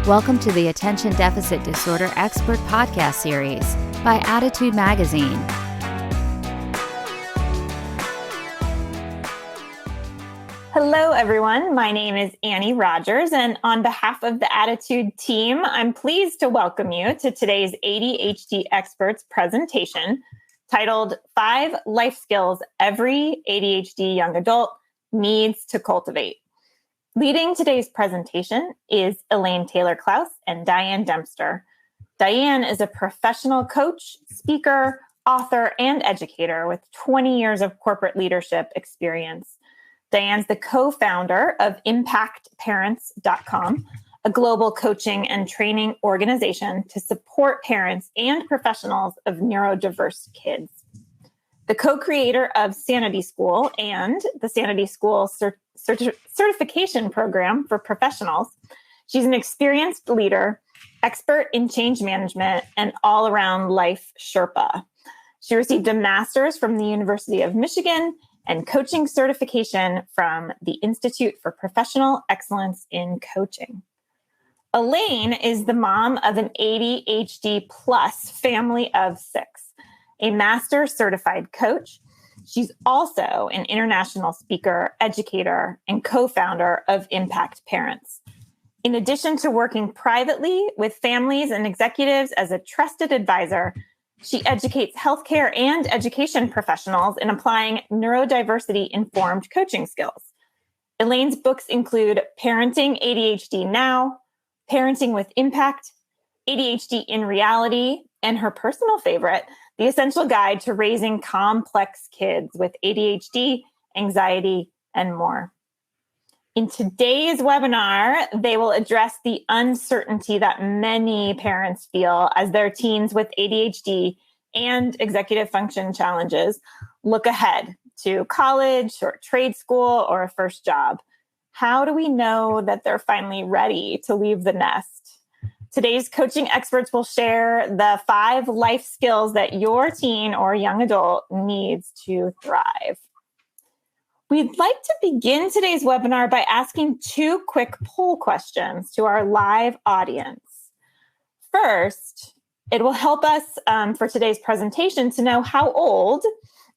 Welcome to the Attention Deficit Disorder Expert Podcast Series by Attitude Magazine. Hello, everyone. My name is Annie Rogers, and on behalf of the Attitude team, I'm pleased to welcome you to today's ADHD Experts presentation titled 5 Life Skills Every ADHD Young Adult Needs to Cultivate. Leading today's presentation is Elaine Taylor-Klaus and Diane Dempster. Diane is a professional coach, speaker, author, and educator with 20 years of corporate leadership experience. Diane's the co-founder of ImpactParents.com, a global coaching and training organization to support parents and professionals of neurodiverse kids. The co-creator of Sanity School and the Sanity School certification program for professionals. She's an experienced leader, expert in change management, and all-around life Sherpa. She received a master's from the University of Michigan and coaching certification from the Institute for Professional Excellence in Coaching. Elaine is the mom of an ADHD plus family of 6, a master certified coach. She's also an international speaker, educator, and co-founder of Impact Parents. In addition to working privately with families and executives as a trusted advisor, she educates healthcare and education professionals in applying neurodiversity-informed coaching skills. Elaine's books include Parenting ADHD Now, Parenting with Impact, ADHD in Reality, and her personal favorite, The Essential Guide to Raising Complex Kids with ADHD, Anxiety, and more. In today's webinar, they will address the uncertainty that many parents feel as their teens with ADHD and executive function challenges look ahead to college or trade school or a first job. How do we know that they're finally ready to leave the nest? Today's coaching experts will share the 5 life skills that your teen or young adult needs to thrive. We'd like to begin today's webinar by asking 2 quick poll questions to our live audience. First, it will help us for today's presentation to know how old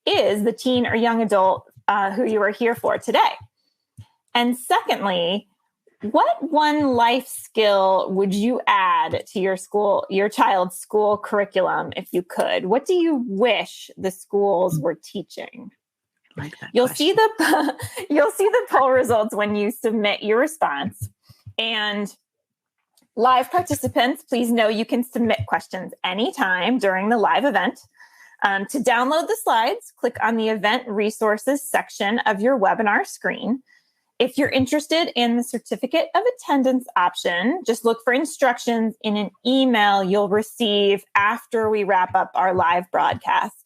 is the teen or young adult who you are here for today. And secondly, what one life skill would you add to your child's school curriculum if you could? What do you wish the schools were teaching? You'll see the poll results when you submit your response. And live participants, please know you can submit questions anytime during the live event. To download the slides, click on the event resources section of your webinar screen. If you're interested in the certificate of attendance option, just look for instructions in an email you'll receive after we wrap up our live broadcast.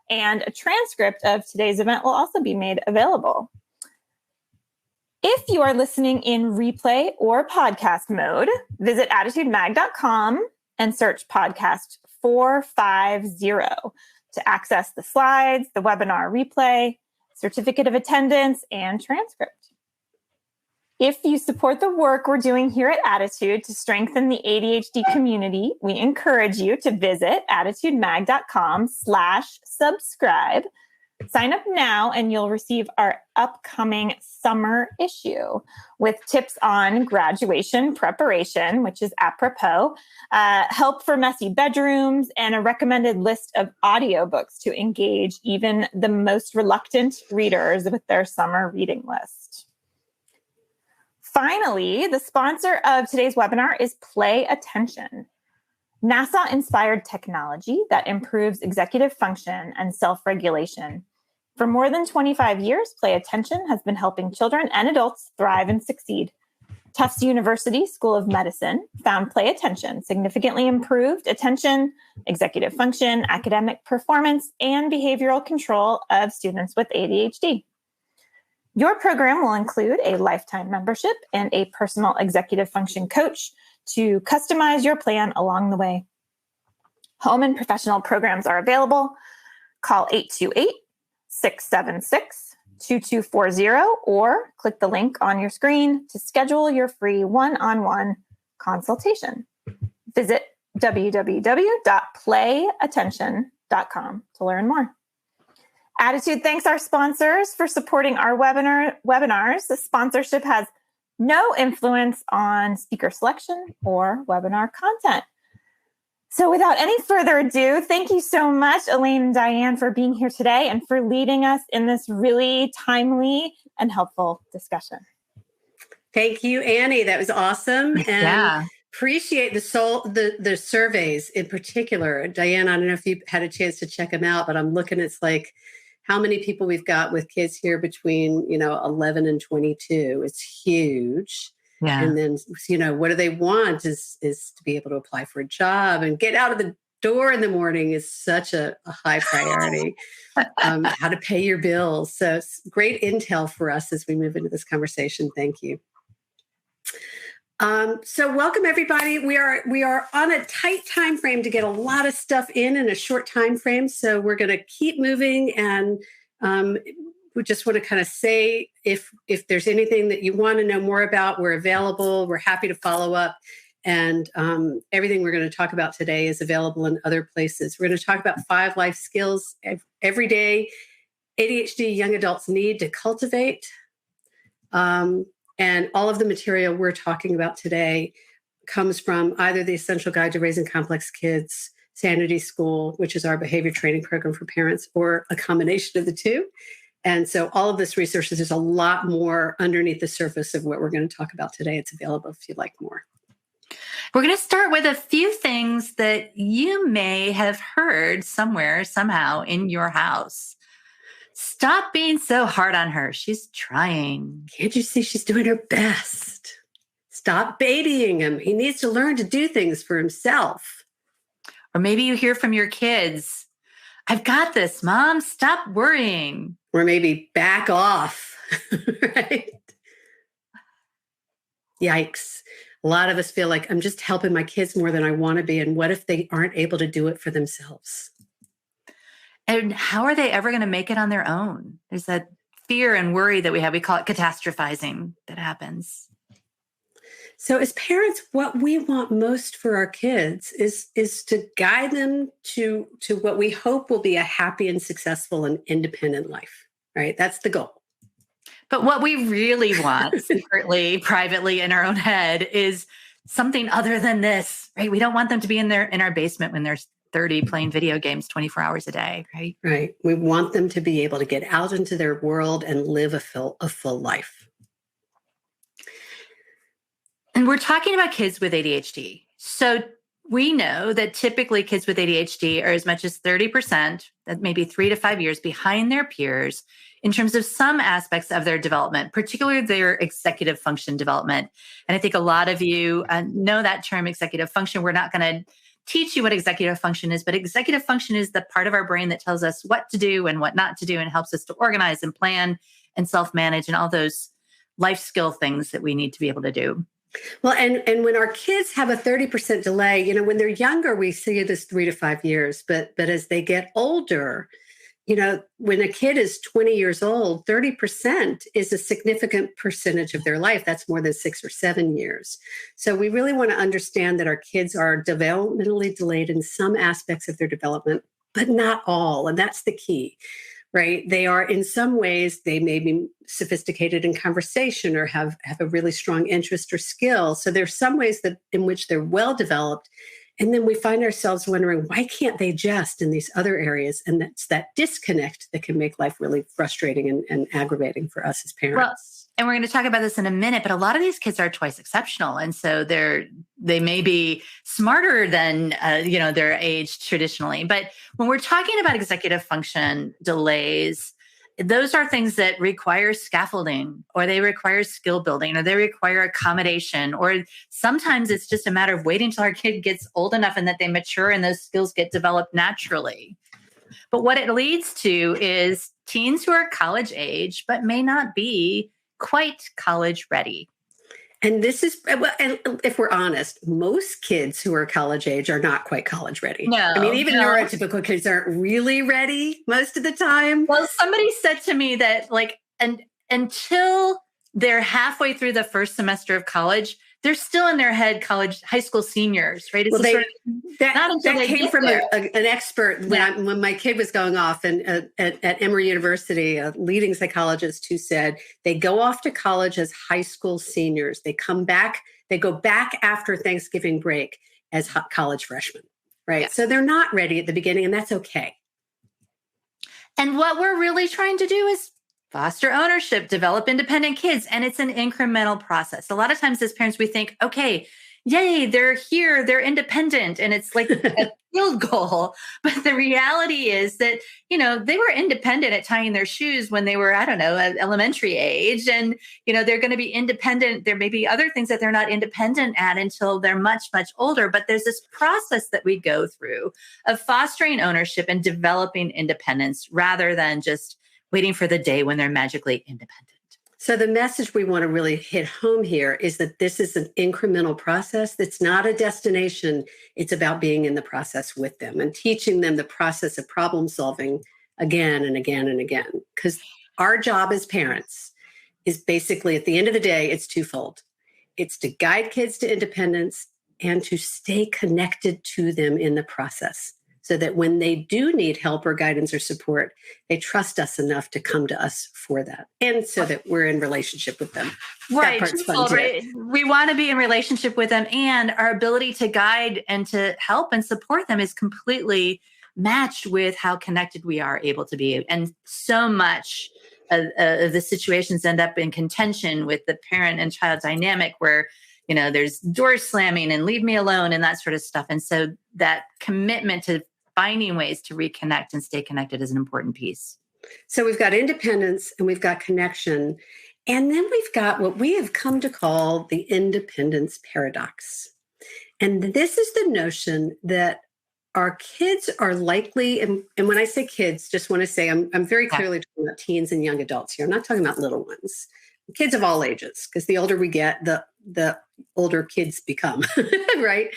And a transcript of today's event will also be made available. If you are listening in replay or podcast mode, visit attitudemag.com and search podcast 450 to access the slides, the webinar replay, certificate of attendance, and transcript. If you support the work we're doing here at Attitude to strengthen the ADHD community, we encourage you to visit attitudemag.com/subscribe. Sign up now and you'll receive our upcoming summer issue with tips on graduation preparation, which is apropos, help for messy bedrooms, and a recommended list of audiobooks to engage even the most reluctant readers with their summer reading list. Finally, the sponsor of today's webinar is Play Attention, NASA-inspired technology that improves executive function and self-regulation. For more than 25 years, Play Attention has been helping children and adults thrive and succeed. Tufts University School of Medicine found Play Attention significantly improved attention, executive function, academic performance, and behavioral control of students with ADHD. Your program will include a lifetime membership and a personal executive function coach to customize your plan along the way. Home and professional programs are available. Call 828-676-2240 or click the link on your screen to schedule your free one-on-one consultation. Visit www.playattention.com to learn more. Attitude thanks our sponsors for supporting our webinars. The sponsorship has no influence on speaker selection or webinar content. So without any further ado, thank you so much, Elaine and Diane, for being here today and for leading us in this really timely and helpful discussion. Thank you, Annie. That was awesome. And appreciate the surveys in particular. Diane, I don't know if you had a chance to check them out, but I'm looking, it's like how many people we've got with kids here between, 11 and 22. It's huge. Yeah. And then, what do they want is to be able to apply for a job and get out of the door in the morning is such a high priority. How to pay your bills. So it's great intel for us as we move into this conversation. Thank you. So welcome everybody. We are on a tight time frame to get a lot of stuff in a short time frame. So we're going to keep moving, and we just want to kind of say if there's anything that you want to know more about, we're available. We're happy to follow up, and everything we're going to talk about today is available in other places. We're going to talk about 5 life skills every day ADHD young adults need to cultivate. And all of the material we're talking about today comes from either the Essential Guide to Raising Complex Kids, Sanity School, which is our behavior training program for parents, or a combination of the two. And so all of this resources, there's a lot more underneath the surface of what we're going to talk about today. It's available if you'd like more. We're going to start with a few things that you may have heard somewhere, somehow in your house. Stop being so hard on her. She's trying. Can't you see she's doing her best? Stop babying him. He needs to learn to do things for himself. Or maybe you hear from your kids, I've got this, Mom. Stop worrying. Or maybe back off, right? Yikes. A lot of us feel like I'm just helping my kids more than I want to be. And what if they aren't able to do it for themselves? And how are they ever going to make it on their own? There's that fear and worry that we have. We call it catastrophizing that happens. So as parents, what we want most for our kids is to guide them to what we hope will be a happy and successful and independent life, right? That's the goal. But what we really want secretly, privately in our own head is something other than this, right? We don't want them to be in our basement when they're 30 playing video games 24 hours a day, right? Right. We want them to be able to get out into their world and live a full life. And we're talking about kids with ADHD. So we know that typically kids with ADHD are as much as 30%, that maybe 3 to 5 years behind their peers in terms of some aspects of their development, particularly their executive function development. And I think a lot of you know that term, executive function. We're not going to teach you what executive function is, but executive function is the part of our brain that tells us what to do and what not to do and helps us to organize and plan and self-manage and all those life skill things that we need to be able to do. Well, and when our kids have a 30% delay, when they're younger, we see this 3 to 5 years, but as they get older, when a kid is 20 years old, 30% is a significant percentage of their life. That's more than 6 or 7 years. So we really want to understand that our kids are developmentally delayed in some aspects of their development, but not all. And that's the key, right? They are, in some ways, they may be sophisticated in conversation or have a really strong interest or skill. So there's some ways that in which they're well developed. And then we find ourselves wondering, why can't they just in these other areas? And that's that disconnect that can make life really frustrating and aggravating for us as parents. Well, and we're going to talk about this in a minute, but a lot of these kids are twice exceptional. And so they may be smarter than, their age traditionally. But when we're talking about executive function delays, those are things that require scaffolding, or they require skill building, or they require accommodation, or sometimes it's just a matter of waiting until our kid gets old enough and that they mature and those skills get developed naturally. But what it leads to is teens who are college age, but may not be quite college ready. And this is, and if we're honest, most kids who are college age are not quite college ready. No, I mean, even neurotypical kids aren't really ready most of the time. Well, somebody said to me that until they're halfway through the first semester of college, they're still in their head high school seniors, right? It's that came from an expert when my kid was going off, and at Emory University, a leading psychologist who said they go off to college as high school seniors. They go back after Thanksgiving break as college freshmen, right? Yeah. So they're not ready at the beginning, and that's okay. And what we're really trying to do is foster ownership, develop independent kids. And it's an incremental process. A lot of times as parents, we think, okay, yay, they're here, they're independent. And it's like a field goal. But the reality is that, they were independent at tying their shoes when they were, elementary age. And, they're going to be independent. There may be other things that they're not independent at until they're much, much older. But there's this process that we go through of fostering ownership and developing independence rather than just waiting for the day when they're magically independent. So the message we want to really hit home here is that this is an incremental process. That's not a destination. It's about being in the process with them and teaching them the process of problem solving again and again and again. Because our job as parents is basically, at the end of the day, it's twofold. It's to guide kids to independence and to stay connected to them in the process, so that when they do need help or guidance or support, they trust us enough to come to us for that. And so that we're in relationship with them. Right. That part's fun too. Right. We want to be in relationship with them, and our ability to guide and to help and support them is completely matched with how connected we are able to be. And so much of the situations end up in contention with the parent and child dynamic where there's door slamming and leave me alone and that sort of stuff. And so that commitment to finding ways to reconnect and stay connected is an important piece. So we've got independence and we've got connection. And then we've got what we have come to call the independence paradox. And this is the notion that our kids are likely, and when I say kids, just want to say I'm very clearly talking about teens and young adults here. I'm not talking about little ones. Kids of all ages, because the older we get, the older kids become, right?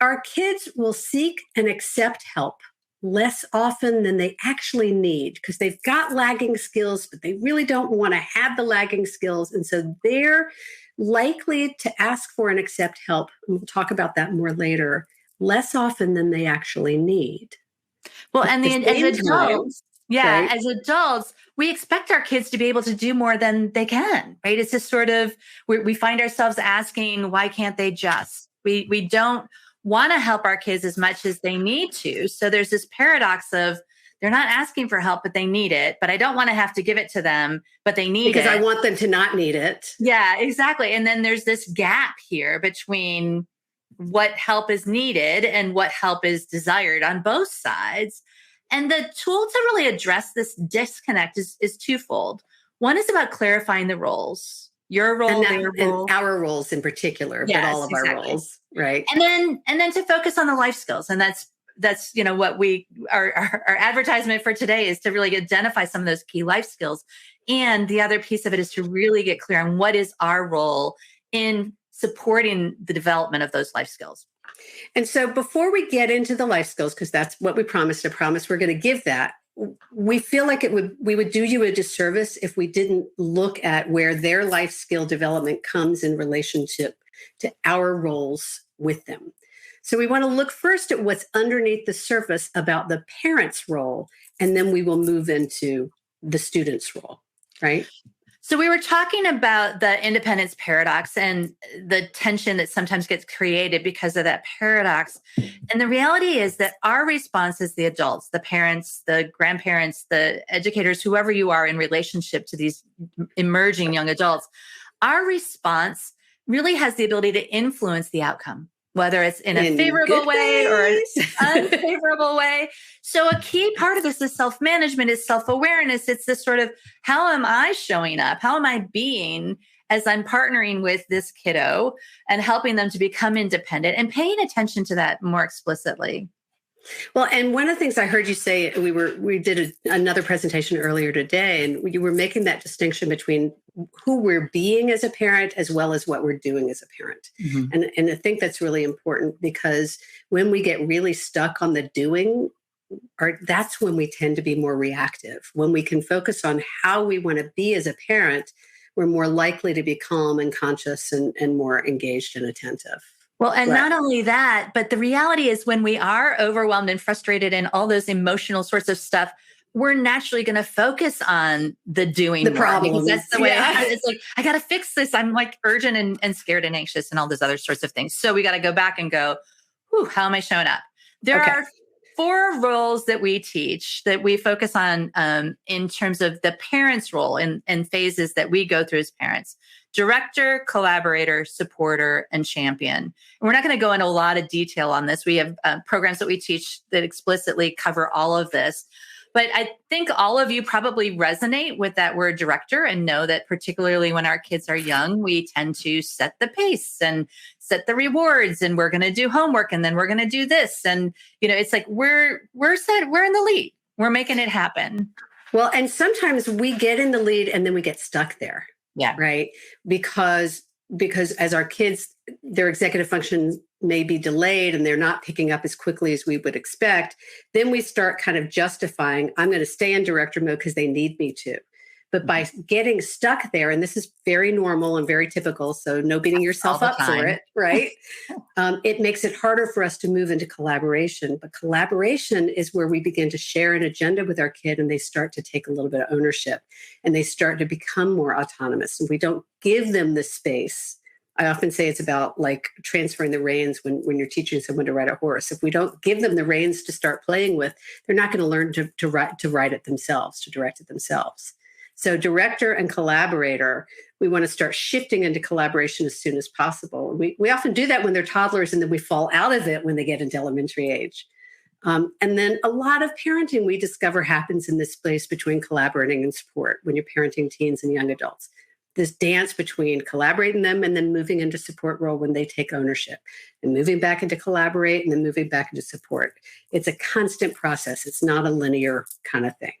Our kids will seek and accept help less often than they actually need, because they've got lagging skills, but they really don't want to have the lagging skills. And so they're likely to ask for and accept help. And we'll talk about that more later, less often than they actually need. Well, and as adults, right? As adults, we expect our kids to be able to do more than they can, right? It's just sort of, we find ourselves asking, why can't they just? We don't want to help our kids as much as they need to. So there's this paradox of they're not asking for help, but they need it. But I don't want to have to give it to them, but they need it. Because I want them to not need it. Yeah, exactly. And then there's this gap here between what help is needed and what help is desired on both sides. And the tool to really address this disconnect is twofold. One is about clarifying the roles. Your role, their role. And our roles in particular, but all of our roles, right? And then to focus on the life skills. And that's what our advertisement for today is, to really identify some of those key life skills. And the other piece of it is to really get clear on what is our role in supporting the development of those life skills. And so before we get into the life skills, because that's what we promised, we're going to give that. We feel like we would do you a disservice if we didn't look at where their life skill development comes in relationship to our roles with them. So we want to look first at what's underneath the surface about the parent's role, and then we will move into the student's role, right? So we were talking about the independence paradox and the tension that sometimes gets created because of that paradox. And the reality is that our response as the adults, the parents, the grandparents, the educators, whoever you are in relationship to these emerging young adults, our response really has the ability to influence the outcome, whether it's in a favorable way or an unfavorable way. So a key part of this is self-management, is self-awareness. It's this sort of, how am I showing up? How am I being as I'm partnering with this kiddo and helping them to become independent, and paying attention to that more explicitly? Well, and one of the things I heard you say, we did another presentation earlier today, and you were making that distinction between who we're being as a parent as well as what we're doing as a parent. Mm-hmm. And I think that's really important, because when we get really stuck on the doing, that's when we tend to be more reactive. When we can focus on how we want to be as a parent, we're more likely to be calm and conscious and more engaged and attentive. Well, and Right. not only that, but the reality is when we are overwhelmed and frustrated and all those emotional sorts of stuff, we're naturally going to focus on the doing The more, because problems. that's the way Yeah. it's like, I got to fix this. I'm like urgent and scared and anxious and all those other sorts of things. So we got to go back and go, whew, how am I showing up? There Okay. are 4 roles that we teach that we focus on in terms of the parents' role and phases that we go through as parents: director, collaborator, supporter, and champion. And we're not going to go into a lot of detail on this. We have programs that we teach that explicitly cover all of this. But I think all of you probably resonate with that word director and know that particularly when our kids are young, we tend to set the pace and set the rewards, and we're going to do homework, and then we're going to do this. And, it's like we're set, we're in the lead. We're making it happen. Well, and sometimes we get in the lead and then we get stuck there. Yeah. Right. Because as our kids, their executive function may be delayed and they're not picking up as quickly as we would expect, then we start kind of justifying, I'm going to stay in director mode because they need me to. But by getting stuck there, and this is very normal and very typical, so no beating yourself up for it, right? It makes it harder for us to move into collaboration. But collaboration is where we begin to share an agenda with our kid, and they start to take a little bit of ownership, and they start to become more autonomous. And we don't give them the space. I often say it's about like transferring the reins when you're teaching someone to ride a horse. If we don't give them the reins to start playing with, they're not going to learn to ride it themselves, to direct it themselves. So director and collaborator, we want to start shifting into collaboration as soon as possible. We often do that when they're toddlers, and then we fall out of it when they get into elementary age. And then a lot of parenting we discover happens in this place between collaborating and support when you're parenting teens and young adults. This dance between collaborating them and then moving into support role when they take ownership, and moving back into collaborate and then moving back into support. It's a constant process. It's not a linear kind of thing.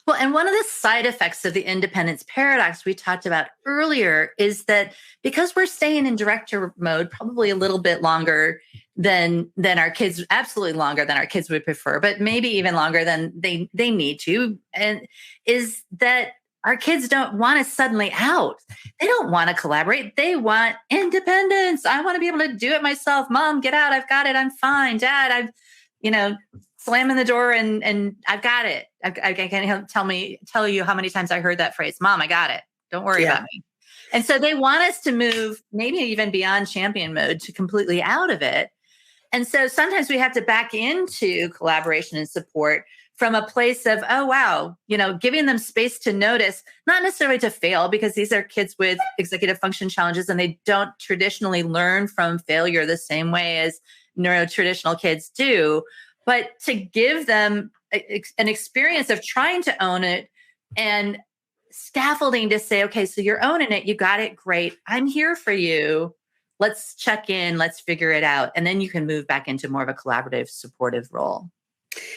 Well, and one of the side effects of the independence paradox we talked about earlier is that because we're staying in director mode probably a little bit longer than our kids, absolutely longer than our kids would prefer, but maybe even longer than they need to, and is that our kids don't want us suddenly out. They don't want to collaborate. They want independence. I want to be able to do it myself. Mom, get out. I've got it. I'm fine. Dad, I've, slamming the door and I've got it. I can't tell you how many times I heard that phrase. Mom, I got it. Don't worry about me. And so they want us to move maybe even beyond champion mode to completely out of it. And so sometimes we have to back into collaboration and support from a place of, oh, wow, giving them space to notice, not necessarily to fail, because these are kids with executive function challenges and they don't traditionally learn from failure the same way as neurotraditional kids do, but to give them an experience of trying to own it and scaffolding to say, okay, so you're owning it. You got it. Great. I'm here for you. Let's check in. Let's figure it out. And then you can move back into more of a collaborative, supportive role.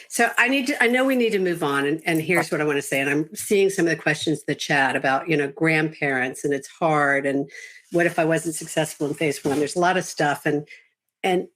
So I know we need to move on. And here's what I want to say. And I'm seeing some of the questions in the chat about, grandparents, and it's hard. And what if I wasn't successful in phase 1? There's a lot of stuff. And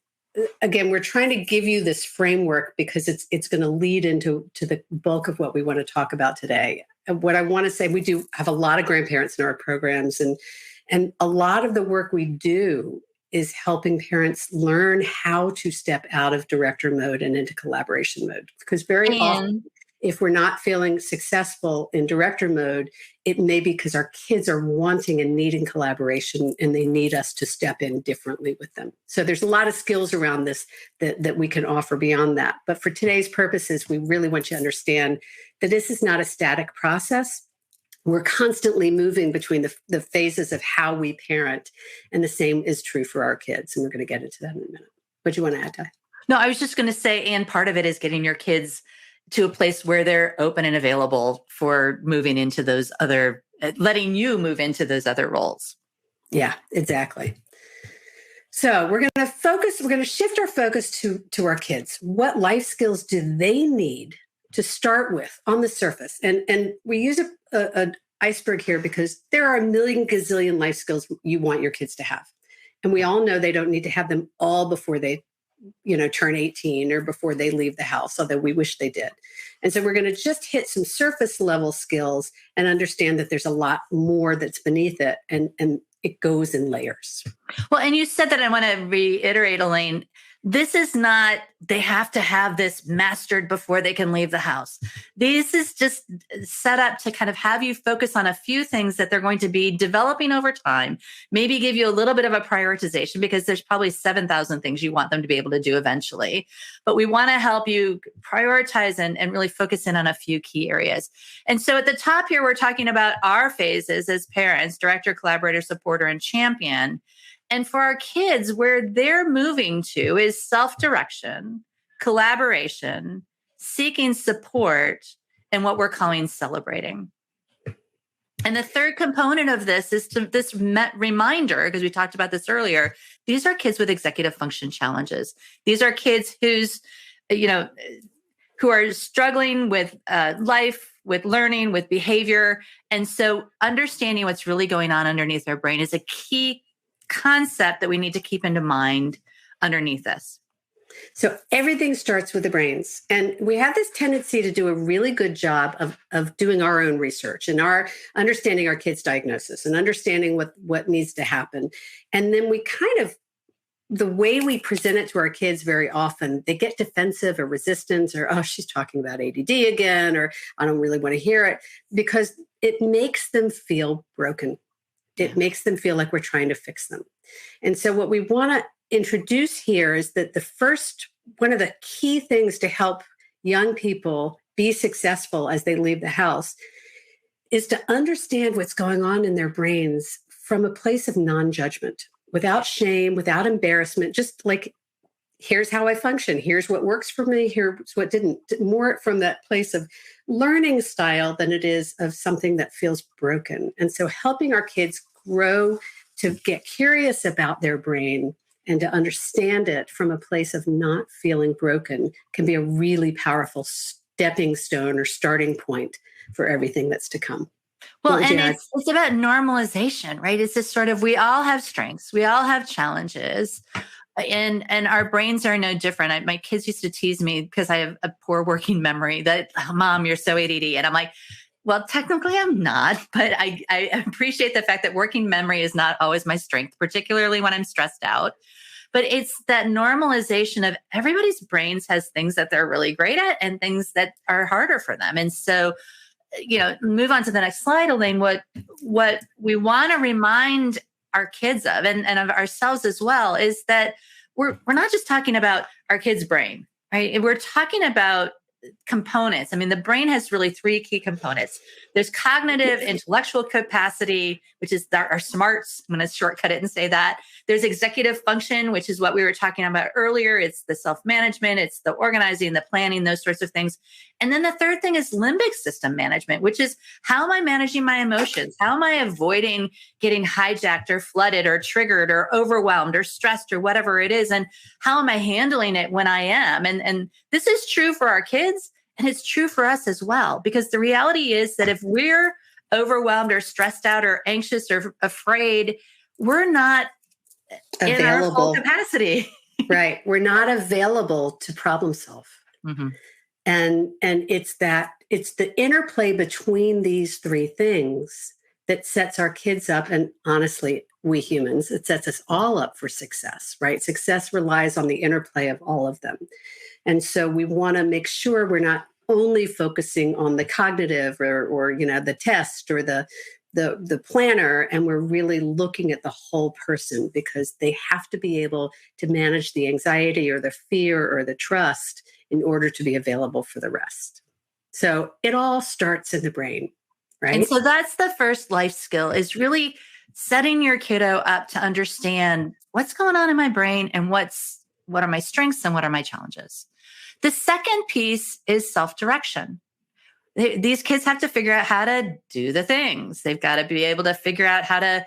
again, we're trying to give you this framework because it's going to lead into the bulk of what we want to talk about today. And what I want to say, we do have a lot of grandparents in our programs, and a lot of the work we do is helping parents learn how to step out of director mode and into collaboration mode. Because very often, if we're not feeling successful in director mode, it may be because our kids are wanting and needing collaboration, and they need us to step in differently with them. So there's a lot of skills around this that we can offer beyond that. But for today's purposes, we really want you to understand that this is not a static process. We're constantly moving between the phases of how we parent, and the same is true for our kids. And we're going to get into that in a minute. What do you want to add, Di? No, I was just going to say, and part of it is getting your kids to a place where they're open and available for moving into those other, letting you move into those other roles. Yeah, exactly. So we're going to shift our focus to our kids. What life skills do they need to start with on the surface? And we use an iceberg here because there are a million gazillion life skills you want your kids to have. And we all know they don't need to have them all before they turn 18 or before they leave the house, although we wish they did. And so we're going to just hit some surface level skills and understand that there's a lot more that's beneath it, and it goes in layers. Well, and you said that, I want to reiterate, Elaine, this is not, they have to have this mastered before they can leave the house. This is just set up to kind of have you focus on a few things that they're going to be developing over time, maybe give you a little bit of a prioritization, because there's probably 7,000 things you want them to be able to do eventually. But we want to help you prioritize and really focus in on a few key areas. And so at the top here, we're talking about our phases as parents: director, collaborator, supporter, and champion. And for our kids, where they're moving to is self-direction, collaboration, seeking support, and what we're calling celebrating. And the third component of this is this reminder, because we talked about this earlier, these are kids with executive function challenges. These are kids who are struggling with life, with learning, with behavior. And so understanding what's really going on underneath their brain is a key concept that we need to keep into mind underneath this. So everything starts with the brains. And we have this tendency to do a really good job of doing our own research and understanding our kids' diagnosis and understanding what needs to happen. And then we the way we present it to our kids very often, they get defensive or resistant, or, oh, she's talking about ADD again, or I don't really want to hear it, because it makes them feel broken. It makes them feel like we're trying to fix them. And so what we want to introduce here is that one of the key things to help young people be successful as they leave the house is to understand what's going on in their brains from a place of non-judgment, without shame, without embarrassment, just like, here's how I function. Here's what works for me. Here's what didn't. More from that place of learning style than it is of something that feels broken. And so helping our kids grow to get curious about their brain and to understand it from a place of not feeling broken can be a really powerful stepping stone or starting point for everything that's to come. Well, and it's about normalization, right? It's this sort of, we all have strengths, we all have challenges. And our brains are no different. My kids used to tease me because I have a poor working memory that, oh, Mom, you're so ADD. And I'm like, well, technically I'm not, but I appreciate the fact that working memory is not always my strength, particularly when I'm stressed out. But it's that normalization of everybody's brains has things that they're really great at and things that are harder for them. And so, move on to the next slide, Elaine. What we want to remind our kids of, and of ourselves as well, is that we're not just talking about our kid's brain, right? We're talking about components. I mean, the brain has really three key components. There's cognitive, intellectual capacity, which is our smarts. I'm going to shortcut it and say that. There's executive function, which is what we were talking about earlier. It's the self-management, it's the organizing, the planning, those sorts of things. And then the third thing is limbic system management, which is, how am I managing my emotions? How am I avoiding getting hijacked or flooded or triggered or overwhelmed or stressed or whatever it is? And how am I handling it when I am? And this is true for our kids, and it's true for us as well, because the reality is that if we're overwhelmed or stressed out or anxious or afraid, we're not available in our full capacity. Right. We're not available to problem solve. Mm-hmm. And it's the interplay between these three things that sets our kids up. And honestly, we humans, it sets us all up for success, right? Success relies on the interplay of all of them. And so we want to make sure we're not only focusing on the cognitive or the test or the planner, and we're really looking at the whole person, because they have to be able to manage the anxiety or the fear or the trust in order to be available for the rest. So it all starts in the brain, right? And so that's the first life skill, is really setting your kiddo up to understand what's going on in my brain and what are my strengths and what are my challenges. The second piece is self-direction. These kids have to figure out how to do the things. They've got to be able to figure out how to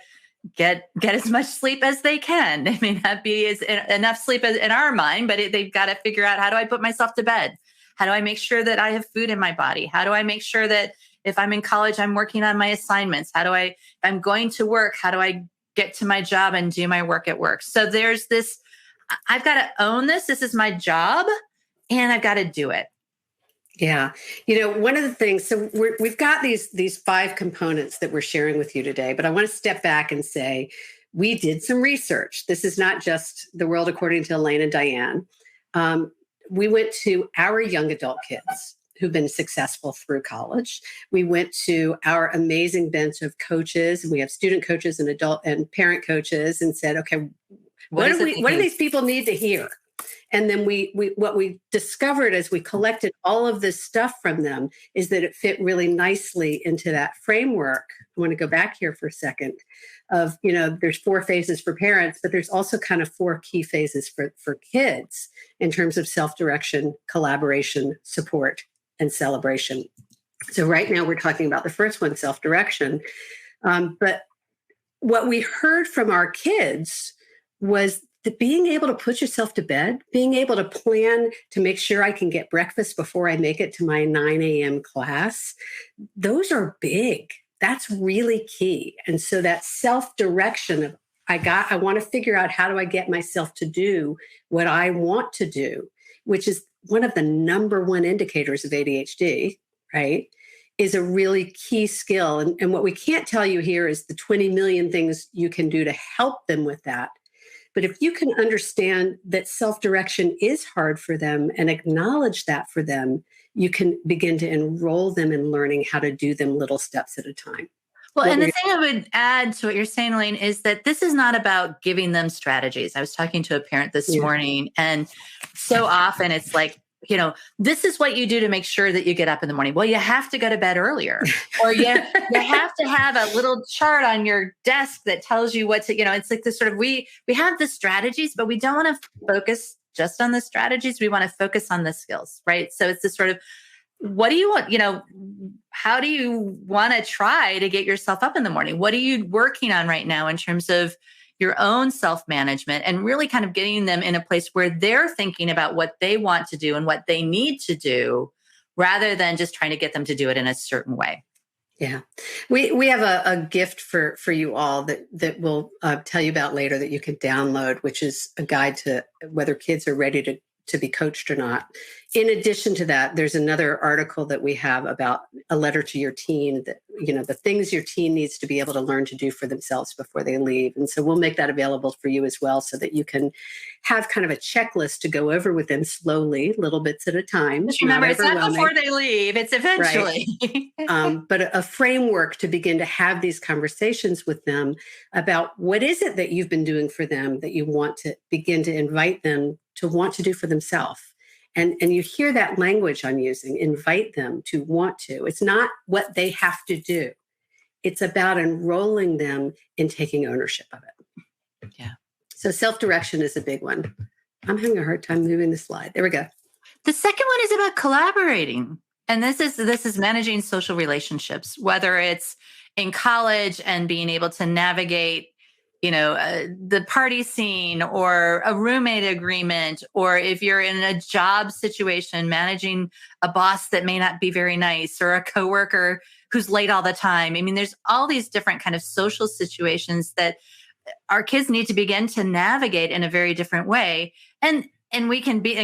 get as much sleep as they can. They may not be enough sleep as in our mind, but they've got to figure out, how do I put myself to bed? How do I make sure that I have food in my body? How do I make sure that if I'm in college, I'm working on my assignments? If I'm going to work, how do I get to my job and do my work at work? So there's this I've got to own this. This is my job and I've got to do it. Yeah. One of the things, so we've got these 5 components that we're sharing with you today, but I want to step back and say, we did some research. This is not just the world according to Elaine and Diane. We went to our young adult kids who've been successful through college. We went to our amazing bench of coaches, and we have student coaches and adult and parent coaches, and said, okay, what do these people need to hear? And then what we discovered as we collected all of this stuff from them is that it fit really nicely into that framework. I want to go back here for a second of, there's 4 phases for parents, but there's also kind of 4 key phases for kids in terms of self-direction, collaboration, support, and celebration. So right now we're talking about the first one, self-direction. But what we heard from our kids was that being able to put yourself to bed, being able to plan to make sure I can get breakfast before I make it to my 9 a.m. class, those are big. That's really key. And so that self-direction of I want to figure out how do I get myself to do what I want to do, which is one of the number 1 indicators of ADHD, right, is a really key skill. And what we can't tell you here is the 20 million things you can do to help them with that. But if you can understand that self-direction is hard for them and acknowledge that for them, you can begin to enroll them in learning how to do them little steps at a time. Well, and the thing I would add to what you're saying, Elaine, is that this is not about giving them strategies. I was talking to a parent this morning, and so often it's like, this is what you do to make sure that you get up in the morning. Well, you have to go to bed earlier, or you have to have a little chart on your desk that tells you what to, it's like this sort of, we have the strategies, but we don't want to focus just on the strategies. We want to focus on the skills, right? So it's this sort of, what do you want, how do you want to try to get yourself up in the morning? What are you working on right now in terms of your own self-management, and really kind of getting them in a place where they're thinking about what they want to do and what they need to do, rather than just trying to get them to do it in a certain way. Yeah. We have a gift for you all that we'll tell you about later that you can download, which is a guide to whether kids are ready to be coached or not. In addition to that, there's another article that we have about a letter to your teen, that, the things your teen needs to be able to learn to do for themselves before they leave. And so we'll make that available for you as well, so that you can have kind of a checklist to go over with them slowly, little bits at a time. Just remember, it's not before they leave, it's eventually. Right. But a framework to begin to have these conversations with them about what is it that you've been doing for them that you want to begin to invite them to want to do for themselves. And you hear that language I'm using, invite them to want to. It's not what they have to do. It's about enrolling them in taking ownership of it. Yeah. So self-direction is a big one. I'm having a hard time moving the slide. There we go. The second one is about collaborating. And this is managing social relationships, whether it's in college and being able to navigate the party scene, or a roommate agreement, or if you're in a job situation, managing a boss that may not be very nice, or a coworker who's late all the time. I mean, there's all these different kind of social situations that our kids need to begin to navigate in a very different way. And we can be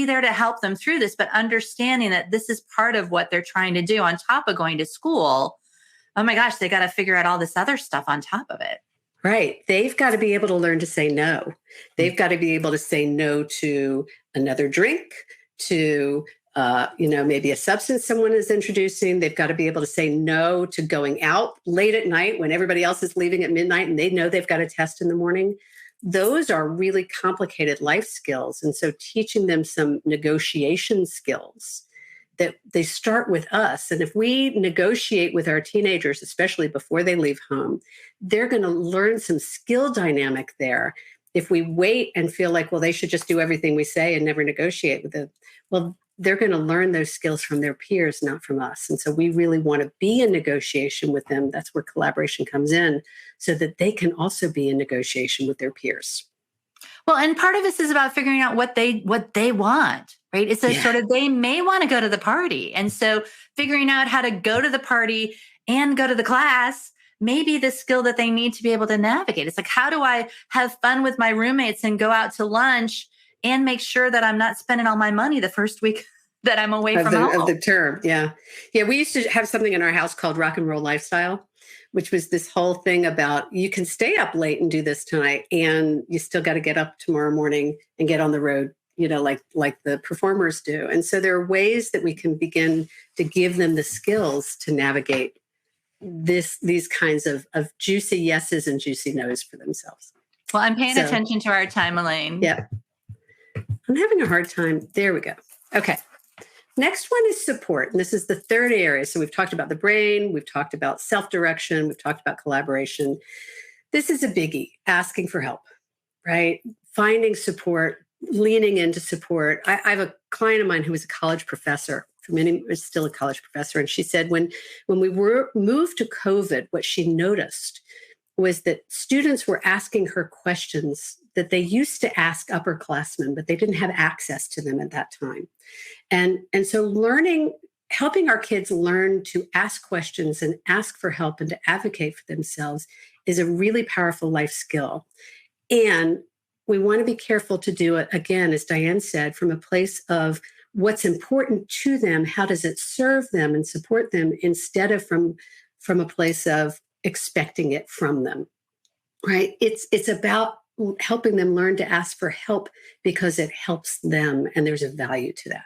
there to help them through this, but understanding that this is part of what they're trying to do on top of going to school. Oh my gosh, they got to figure out all this other stuff on top of it. Right. They've got to be able to learn to say no. They've got to be able to say no to another drink, to, maybe a substance someone is introducing. They've got to be able to say no to going out late at night when everybody else is leaving at midnight and they know they've got a test in the morning. Those are really complicated life skills. And so teaching them some negotiation skills, that they start with us. And if we negotiate with our teenagers, especially before they leave home, they're going to learn some skill dynamic there. If we wait and feel like, well, they should just do everything we say and never negotiate with them, well, they're going to learn those skills from their peers, not from us. And so we really want to be in negotiation with them. That's where collaboration comes in, so that they can also be in negotiation with their peers. Well, and part of this is about figuring out what they want, right? It's a sort of, they may want to go to the party. And so figuring out how to go to the party and go to the class may be the skill that they need to be able to navigate. It's like, how do I have fun with my roommates and go out to lunch and make sure that I'm not spending all my money the first week that I'm away from home? Of the term. Yeah. Yeah. We used to have something in our house called rock and roll lifestyle, which was this whole thing about you can stay up late and do this tonight, and you still got to get up tomorrow morning and get on the road, like the performers do. And so there are ways that we can begin to give them the skills to navigate these kinds of juicy yeses and juicy nos for themselves. Well, I'm paying attention to our time, Elaine. Yeah. I'm having a hard time. There we go. Okay. Next one is support. And this is the third area. So we've talked about the brain. We've talked about self-direction. We've talked about collaboration. This is a biggie, asking for help, right? Finding support, leaning into support. I have a client of mine who was a college professor. For many, is still a college professor. And she said when we were moved to COVID, what she noticed was that students were asking her questions that they used to ask upperclassmen, but they didn't have access to them at that time. And so helping our kids learn to ask questions and ask for help and to advocate for themselves is a really powerful life skill. And we want to be careful to do it, again, as Diane said, from a place of what's important to them, how does it serve them and support them, instead of from a place of expecting it from them, right? It's about helping them learn to ask for help because it helps them, and there's a value to that.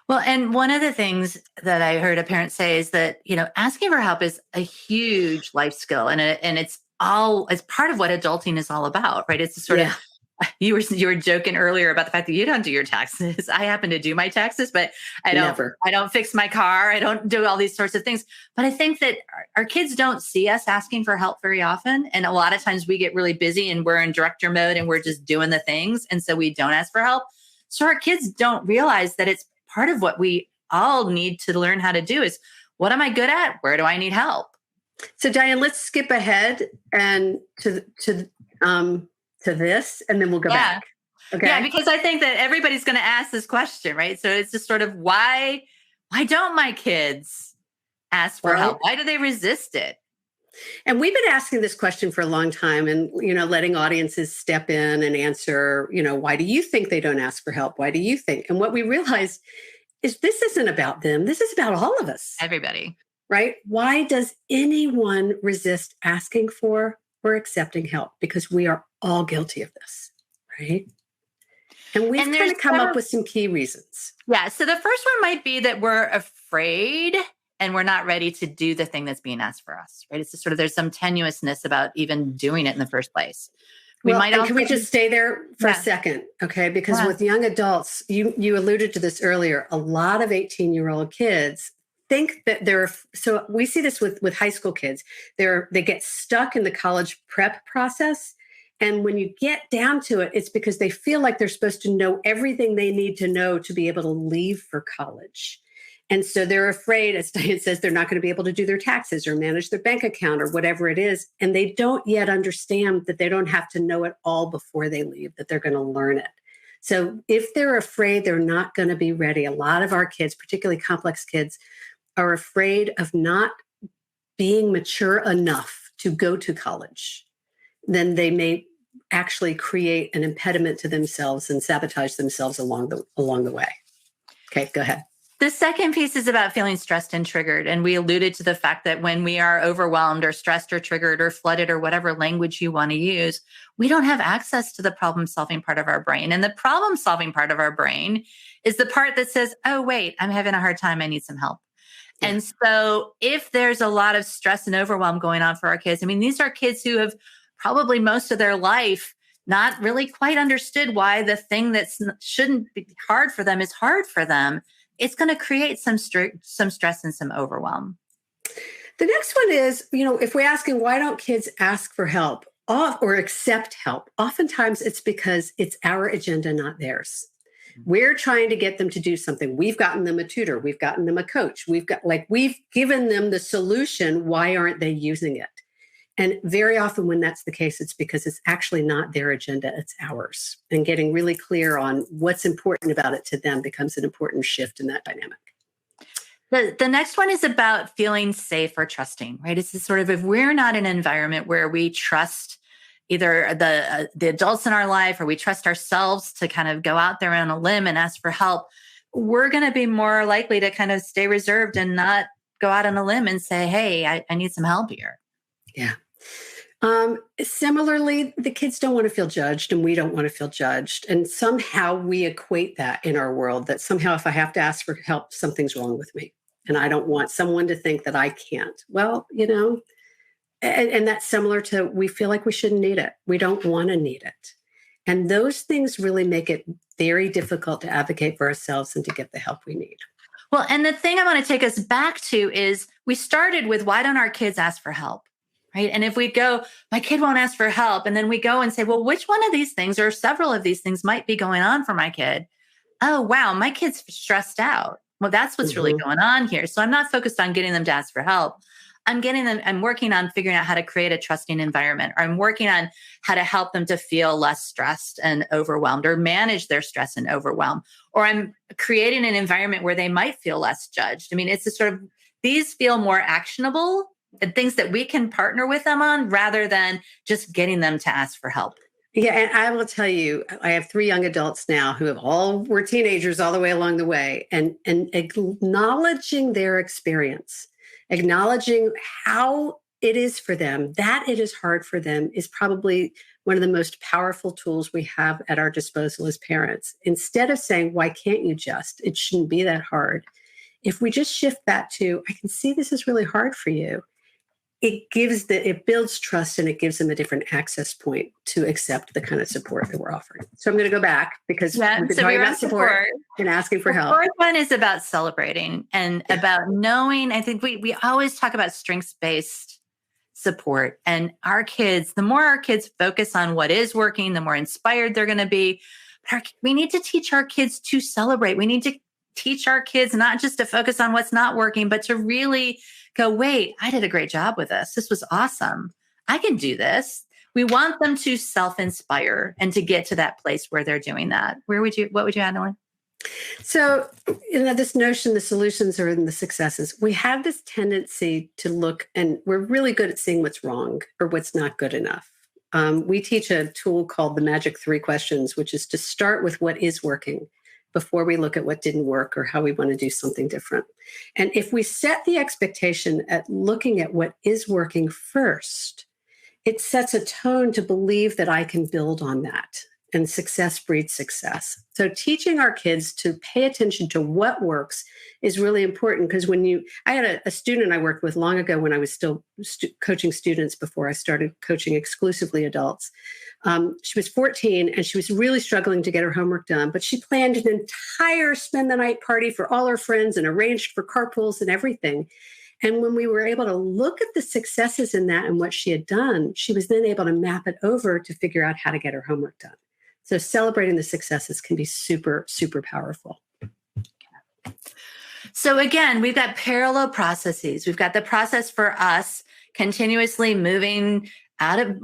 Well, and one of the things that I heard a parent say is that, asking for help is a huge life skill, and it's part of what adulting is all about, right? It's sort of, you were joking earlier about the fact that you don't do your taxes. I happen to do my taxes, but I don't fix my car. I don't do all these sorts of things. But I think that our kids don't see us asking for help very often. And a lot of times we get really busy and we're in director mode and we're just doing the things. And so we don't ask for help. So our kids don't realize that it's part of what we all need to learn how to do is, what am I good at? Where do I need help? So Diane, let's skip ahead and to this, and then we'll go back. Okay. Yeah, because I think that everybody's going to ask this question, right? So it's just sort of, why don't my kids ask for help? Why do they resist it? And we've been asking this question for a long time, and, letting audiences step in and answer, why do you think they don't ask for help? Why do you think? And what we realized is this isn't about them. This is about all of us. Everybody. Right? Why does anyone resist asking for or accepting help? Because we are all guilty of this, right? And we've kind of come up with some key reasons. Yeah. So the first one might be that we're afraid and we're not ready to do the thing that's being asked for us, right? It's just sort of, there's some tenuousness about even doing it in the first place. Can we just stay there for a second? Okay. Because with young adults, you alluded to this earlier, a lot of 18-year-old kids think that so we see this with high school kids. They get stuck in the college prep process. And when you get down to it, it's because they feel like they're supposed to know everything they need to know to be able to leave for college. And so they're afraid, as Diane says, they're not going to be able to do their taxes or manage their bank account or whatever it is. And they don't yet understand that they don't have to know it all before they leave, that they're going to learn it. So if they're afraid they're not going to be ready, a lot of our kids, particularly complex kids, are afraid of not being mature enough to go to college. Then they may actually create an impediment to themselves and sabotage themselves along the way. Okay, go ahead. The second piece is about feeling stressed and triggered. And we alluded to the fact that when we are overwhelmed or stressed or triggered or flooded or whatever language you want to use, we don't have access to the problem-solving part of our brain. And the problem-solving part of our brain is the part that says, oh, wait, I'm having a hard time. I need some help. Yeah. And so if there's a lot of stress and overwhelm going on for our kids, I mean, these are kids who have probably most of their life not really quite understood why the thing that shouldn't be hard for them is hard for them. It's going to create some stress and some overwhelm. The next one is, if we're asking why don't kids ask for help or accept help, oftentimes it's because it's our agenda, not theirs. We're trying to get them to do something. We've gotten them a tutor. We've gotten them a coach. We've given them the solution. Why aren't they using it? And very often when that's the case, it's because it's actually not their agenda, it's ours. And getting really clear on what's important about it to them becomes an important shift in that dynamic. The next one is about feeling safe or trusting, right? It's sort of, if we're not in an environment where we trust either the adults in our life, or we trust ourselves to kind of go out there on a limb and ask for help, we're going to be more likely to kind of stay reserved and not go out on a limb and say, hey, I need some help here. Yeah. Similarly, the kids don't want to feel judged, and we don't want to feel judged. And somehow we equate that in our world, that somehow if I have to ask for help, something's wrong with me. And I don't want someone to think that I can't. Well, and that's similar to, we feel like we shouldn't need it. We don't want to need it. And those things really make it very difficult to advocate for ourselves and to get the help we need. Well, and the thing I want to take us back to is, we started with, why don't our kids ask for help? Right. And if we go, my kid won't ask for help, and then we go and say, well, which one of these things or several of these things might be going on for my kid? Oh, wow, my kid's stressed out. Well, that's what's really going on here. So I'm not focused on getting them to ask for help. I'm working on figuring out how to create a trusting environment, or I'm working on how to help them to feel less stressed and overwhelmed, or manage their stress and overwhelm, or I'm creating an environment where they might feel less judged. I mean, it's a sort of, these feel more actionable and things that we can partner with them on, rather than just getting them to ask for help. Yeah. And I will tell you, I have 3 young adults now who have all were teenagers all the way along the way, and acknowledging their experience, acknowledging how it is for them, that it is hard for them, is probably one of the most powerful tools we have at our disposal as parents. Instead of saying, why can't you just, it shouldn't be that hard. If we just shift that to, I can see this is really hard for you. It builds trust, and it gives them a different access point to accept the kind of support that we're offering. So I'm going to go back, because we've been talking about support and asking for help. The fourth one is about celebrating and about knowing. I think we always talk about strengths-based support, and our kids, the more our kids focus on what is working, the more inspired they're going to be. We need to teach our kids to celebrate. We need to teach our kids not just to focus on what's not working, but to really go, wait, I did a great job with this. This was awesome. I can do this. We want them to self-inspire and to get to that place where they're doing that. What would you add, Elaine? So, this notion, the solutions are in the successes. We have this tendency to look, and we're really good at seeing what's wrong or what's not good enough. We teach a tool called the Magic 3 Questions, which is to start with what is working before we look at what didn't work or how we want to do something different. And if we set the expectation at looking at what is working first, it sets a tone to believe that I can build on that. And success breeds success. So teaching our kids to pay attention to what works is really important, because I had a student I worked with long ago when I was still coaching students before I started coaching exclusively adults. She was 14 and she was really struggling to get her homework done, but she planned an entire spend the night party for all her friends and arranged for carpools and everything. And when we were able to look at the successes in that and what she had done, she was then able to map it over to figure out how to get her homework done. So celebrating the successes can be super, super powerful. So again, we've got parallel processes. We've got the process for us continuously moving out of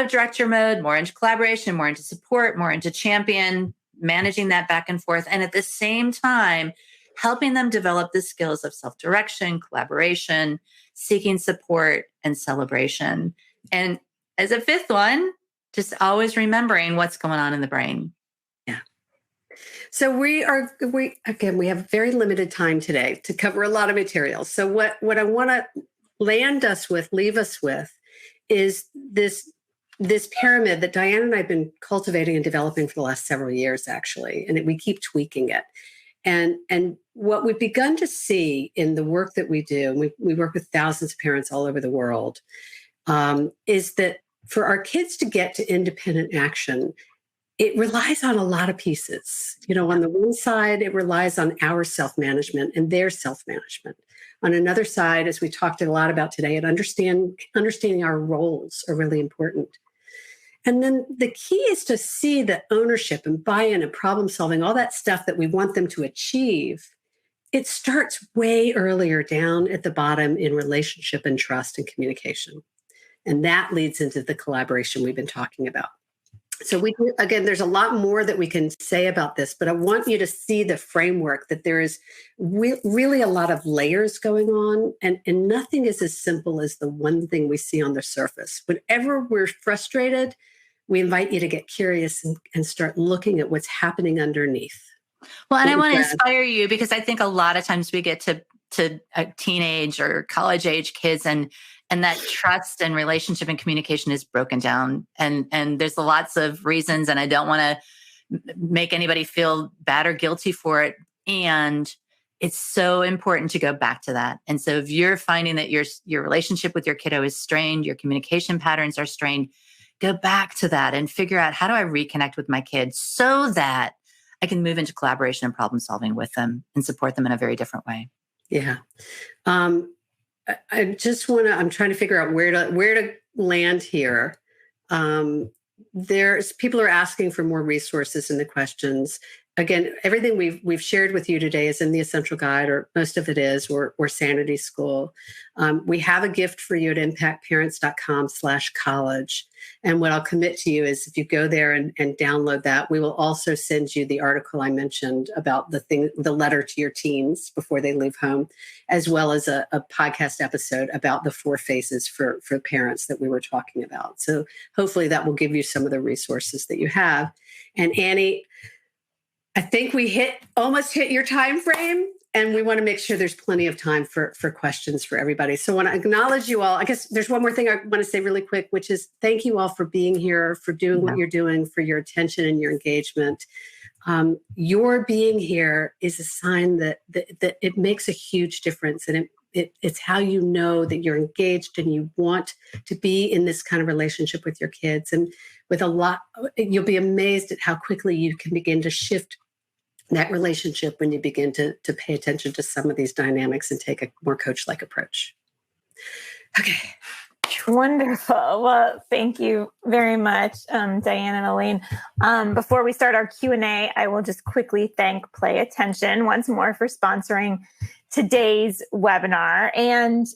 director mode, more into collaboration, more into support, more into champion, managing that back and forth. And at the same time, helping them develop the skills of self-direction, collaboration, seeking support, and celebration. And as a fifth one, just always remembering what's going on in the brain. Yeah. So we have very limited time today to cover a lot of material. So what I want to leave us with is this pyramid that Diane and I have been cultivating and developing for the last several years, actually, and we keep tweaking it. And what we've begun to see in the work that we do, and we work with thousands of parents all over the world, is that for our kids to get to independent action, it relies on a lot of pieces. On the one side, it relies on our self-management and their self-management. On another side, as we talked a lot about today, understanding our roles are really important. And then the key is to see the ownership and buy-in and problem solving, all that stuff that we want them to achieve. It starts way earlier down at the bottom in relationship and trust and communication. And that leads into the collaboration we've been talking about. So again, there's a lot more that we can say about this, but I want you to see the framework that there is really a lot of layers going on, and nothing is as simple as the one thing we see on the surface. Whenever we're frustrated, we invite you to get curious and start looking at what's happening underneath. Well, and I want to inspire you, because I think a lot of times we get to a teenage or college age kids, and that trust and relationship and communication is broken down. And there's lots of reasons, and I don't want to make anybody feel bad or guilty for it. And it's so important to go back to that. And so if you're finding that your relationship with your kiddo is strained, your communication patterns are strained, go back to that and figure out, how do I reconnect with my kids so that I can move into collaboration and problem solving with them and support them in a very different way. Yeah. I'm trying to figure out where to land here. People are asking for more resources in the questions. Again, everything we've shared with you today is in the Essential Guide, or most of it is, or Sanity School. We have a gift for you at impactparents.com/college. And what I'll commit to you is, if you go there and download that, we will also send you the article I mentioned about the letter to your teens before they leave home, as well as a podcast episode about the 4 phases for parents that we were talking about. So hopefully that will give you some of the resources that you have. And Annie, I think we almost hit your time frame, and we want to make sure there's plenty of time for questions for everybody. So I want to acknowledge you all. I guess there's one more thing I want to say really quick, which is thank you all for being here, for doing what you're doing, for your attention and your engagement. Your being here is a sign that it makes a huge difference, and it's how you know that you're engaged and you want to be in this kind of relationship with your kids. And you'll be amazed at how quickly you can begin to shift that relationship when you begin to pay attention to some of these dynamics and take a more coach-like approach. Okay. Wonderful. Well, thank you very much, Diane and Elaine. Before we start our Q&A, I will just quickly thank Play Attention once more for sponsoring today's webinar. And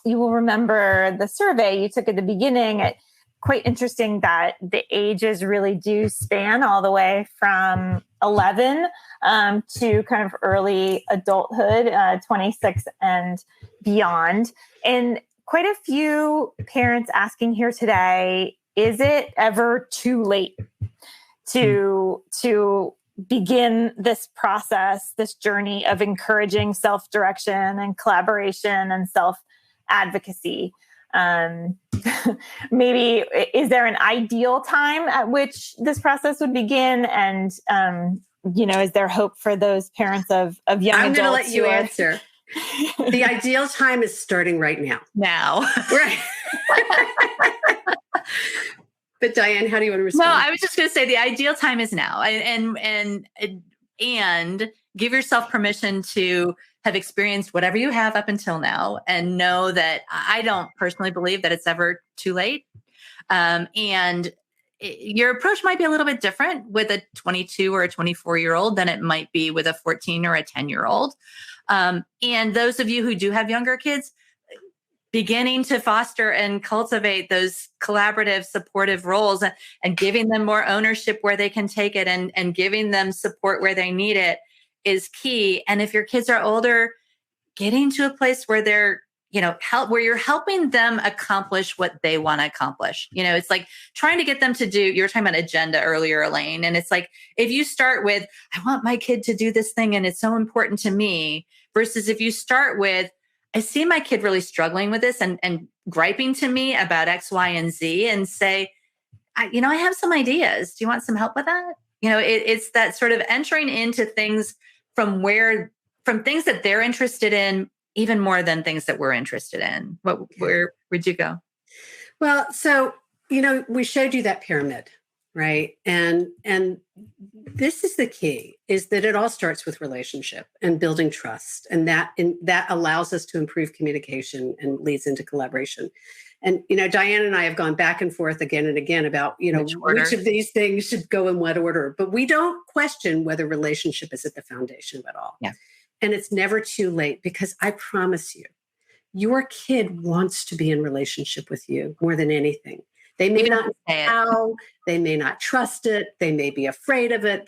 you will remember the survey you took at the beginning. Quite interesting that the ages really do span all the way from 11 to kind of early adulthood, 26 and beyond. And quite a few parents asking here today, is it ever too late to begin this process, this journey of encouraging self-direction and collaboration and self-advocacy? Maybe, is there an ideal time at which this process would begin? And, is there hope for those parents of young adults? I'm going to let you answer. The ideal time is starting right now. Right. But Diane, how do you want to respond? No, I was just going to say the ideal time is now, and give yourself permission to have experienced whatever you have up until now, and know that I don't personally believe that it's ever too late. Your approach might be a little bit different with a 22 or a 24-year-old than it might be with a 14 or a 10-year-old. And those of you who do have younger kids, beginning to foster and cultivate those collaborative, supportive roles, and giving them more ownership where they can take it, and giving them support where they need it is key. And if your kids are older, getting to a place where they're, where you're helping them accomplish what they want to accomplish. It's like trying to get them to do, you were talking about agenda earlier, Elaine. And it's like, if you start with, I want my kid to do this thing and it's so important to me, versus if you start with, I see my kid really struggling with this and griping to me about X, Y, and Z, and say, I have some ideas. Do you want some help with that? It's that sort of entering into things from things that they're interested in, even more than things that we're interested in. Where'd you go? Well, so, we showed you that pyramid, right? And this is the key, is that it all starts with relationship and building trust. And that allows us to improve communication and leads into collaboration. And, Diane and I have gone back and forth again and again about, which of these things should go in what order, but we don't question whether relationship is at the foundation at all. Yeah. And it's never too late, because I promise you, your kid wants to be in relationship with you more than anything. They may Even not if they say it. know how, they may not trust it, they may be afraid of it,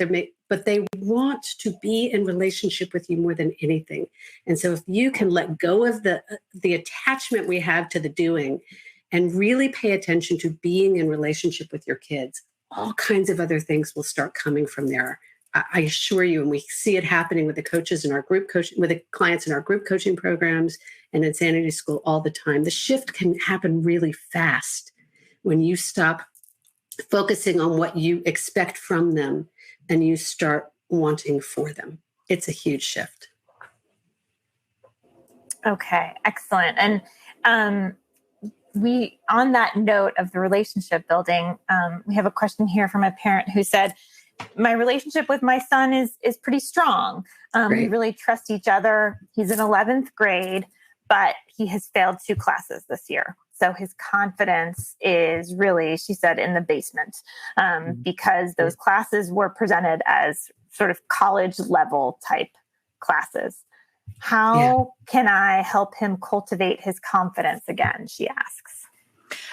but they want to be in relationship with you more than anything. And so if you can let go of the attachment we have to the doing and really pay attention to being in relationship with your kids, all kinds of other things will start coming from there. I assure you, and we see it happening with the coaches in our group coaching, with the clients in our group coaching programs and Insanity School all the time. The shift can happen really fast when you stop focusing on what you expect from them and you start wanting for them. It's a huge shift. Okay, excellent. And we, on that note of the relationship building, we have a question here from a parent who said, my relationship with my son is pretty strong. We really trust each other. He's in 11th grade, but he has failed 2 classes this year. So his confidence is really, she said, in the basement, because those classes were presented as sort of college level type classes. How can I help him cultivate his confidence again? She asks.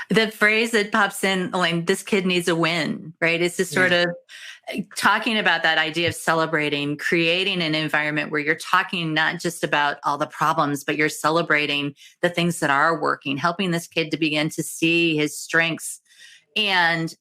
The phrase that pops in, Elaine, this kid needs a win, right? It's just sort of talking about that idea of celebrating, creating an environment where you're talking not just about all the problems, but you're celebrating the things that are working, helping this kid to begin to see his strengths. And,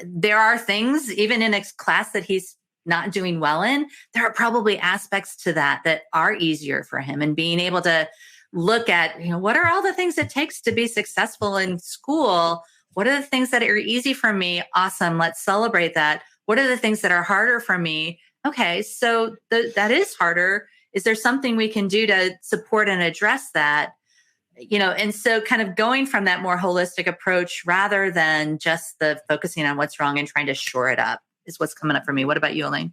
there are things, even in a class that he's not doing well in, there are probably aspects to that are easier for him, and being able to look at, what are all the things it takes to be successful in school? What are the things that are easy for me? Awesome. Let's celebrate that. What are the things that are harder for me? Okay, so that is harder. Is there something we can do to support and address that? And so kind of going from that more holistic approach rather than just the focusing on what's wrong and trying to shore it up is what's coming up for me. What about you, Elaine?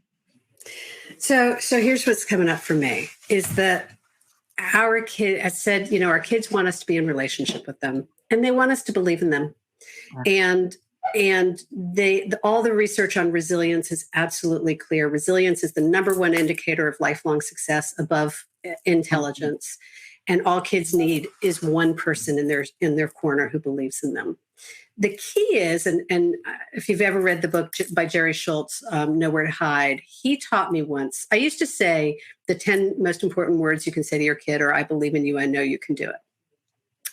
So here's what's coming up for me is that our kid, I said, our kids want us to be in relationship with them, and they want us to believe in them. And all the research on resilience is absolutely clear. Resilience is the number one indicator of lifelong success above intelligence. And all kids need is one person in their corner who believes in them. The key is, and if you've ever read the book by Jerry Schultz, Nowhere to Hide, he taught me once. I used to say the 10 most important words you can say to your kid are, I believe in you, I know you can do it.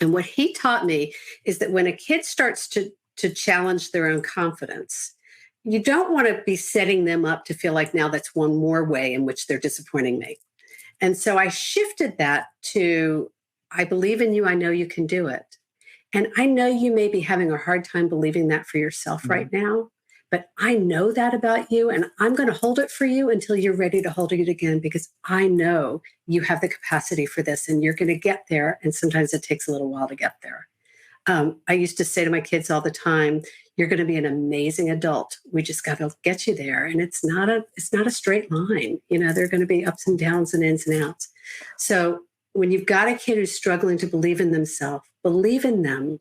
And what he taught me is that when a kid starts to challenge their own confidence, you don't want to be setting them up to feel like now that's one more way in which they're disappointing me. And so I shifted that to, I believe in you, I know you can do it. And I know you may be having a hard time believing that for yourself right now, but I know that about you, and I'm going to hold it for you until you're ready to hold it again, because I know you have the capacity for this and you're going to get there. And sometimes it takes a little while to get there. I used to say to my kids all the time, you're going to be an amazing adult. We just got to get you there. And it's not a straight line. There are going to be ups and downs and ins and outs. So when you've got a kid who's struggling to believe in themselves, believe in them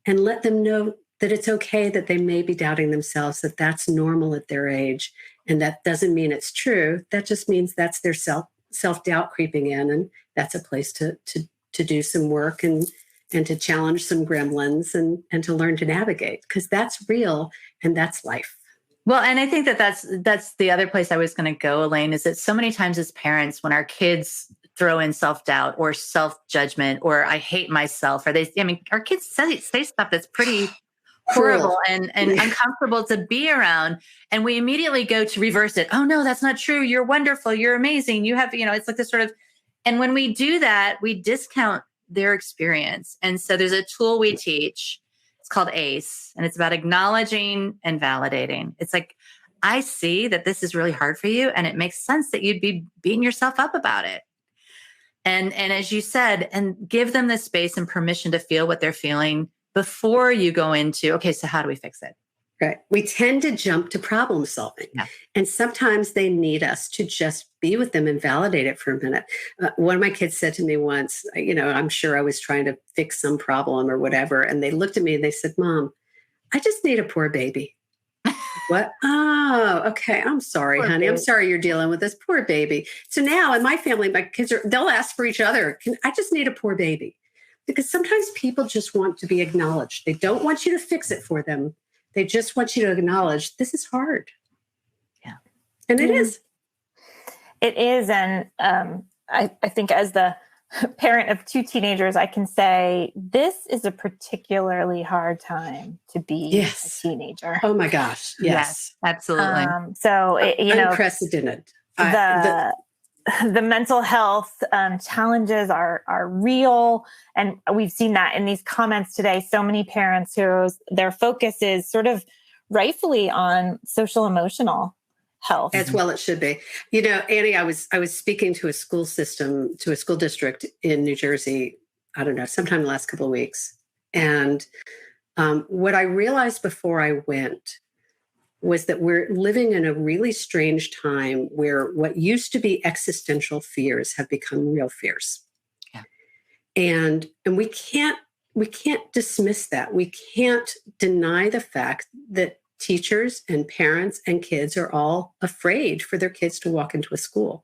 and let them know that it's okay that they may be doubting themselves, that that's normal at their age. And that doesn't mean it's true. That just means that's their self-doubt creeping in. And that's a place to do some work and to challenge some gremlins and to learn to navigate, because that's real and that's life. Well, and I think that's the other place I was going to go, Elaine, is that so many times as parents, when our kids throw in self-doubt or self-judgment or I hate myself, or our kids say stuff that's pretty horrible and uncomfortable to be around. And we immediately go to reverse it. Oh, no, that's not true. You're wonderful. You're amazing. You have, it's like this sort of, and when we do that, we discount their experience. And so there's a tool we teach. It's called ACE, and it's about acknowledging and validating. It's like, I see that this is really hard for you, and it makes sense that you'd be beating yourself up about it. And as you said, and give them the space and permission to feel what they're feeling before you go into, okay, so how do we fix it? Right. We tend to jump to problem solving. Yeah. And sometimes they need us to just be with them and validate it for a minute. One of my kids said to me once, I'm sure I was trying to fix some problem or whatever. And they looked at me and they said, Mom, I just need a poor baby. What? Oh, okay. I'm sorry, honey. Baby. I'm sorry you're dealing with this poor baby. So now in my family, my kids they'll ask for each other. I just need a poor baby. because sometimes people just want to be acknowledged. They don't want you to fix it for them. They just want you to acknowledge this is hard. Yeah. And it is. It is. And I think as the parent of 2 teenagers, I can say this is a particularly hard time to be a teenager. Oh my gosh. Yes, absolutely. So, unprecedented. The mental health challenges are real. And we've seen that in these comments today. So many parents whose their focus is sort of rightfully on social emotional health. As well it should be. Annie, I was speaking to a school district in New Jersey, I don't know, sometime in the last couple of weeks. And what I realized before I went was that we're living in a really strange time where what used to be existential fears have become real fears. Yeah. And we can't dismiss that. We can't deny the fact that teachers and parents and kids are all afraid for their kids to walk into a school.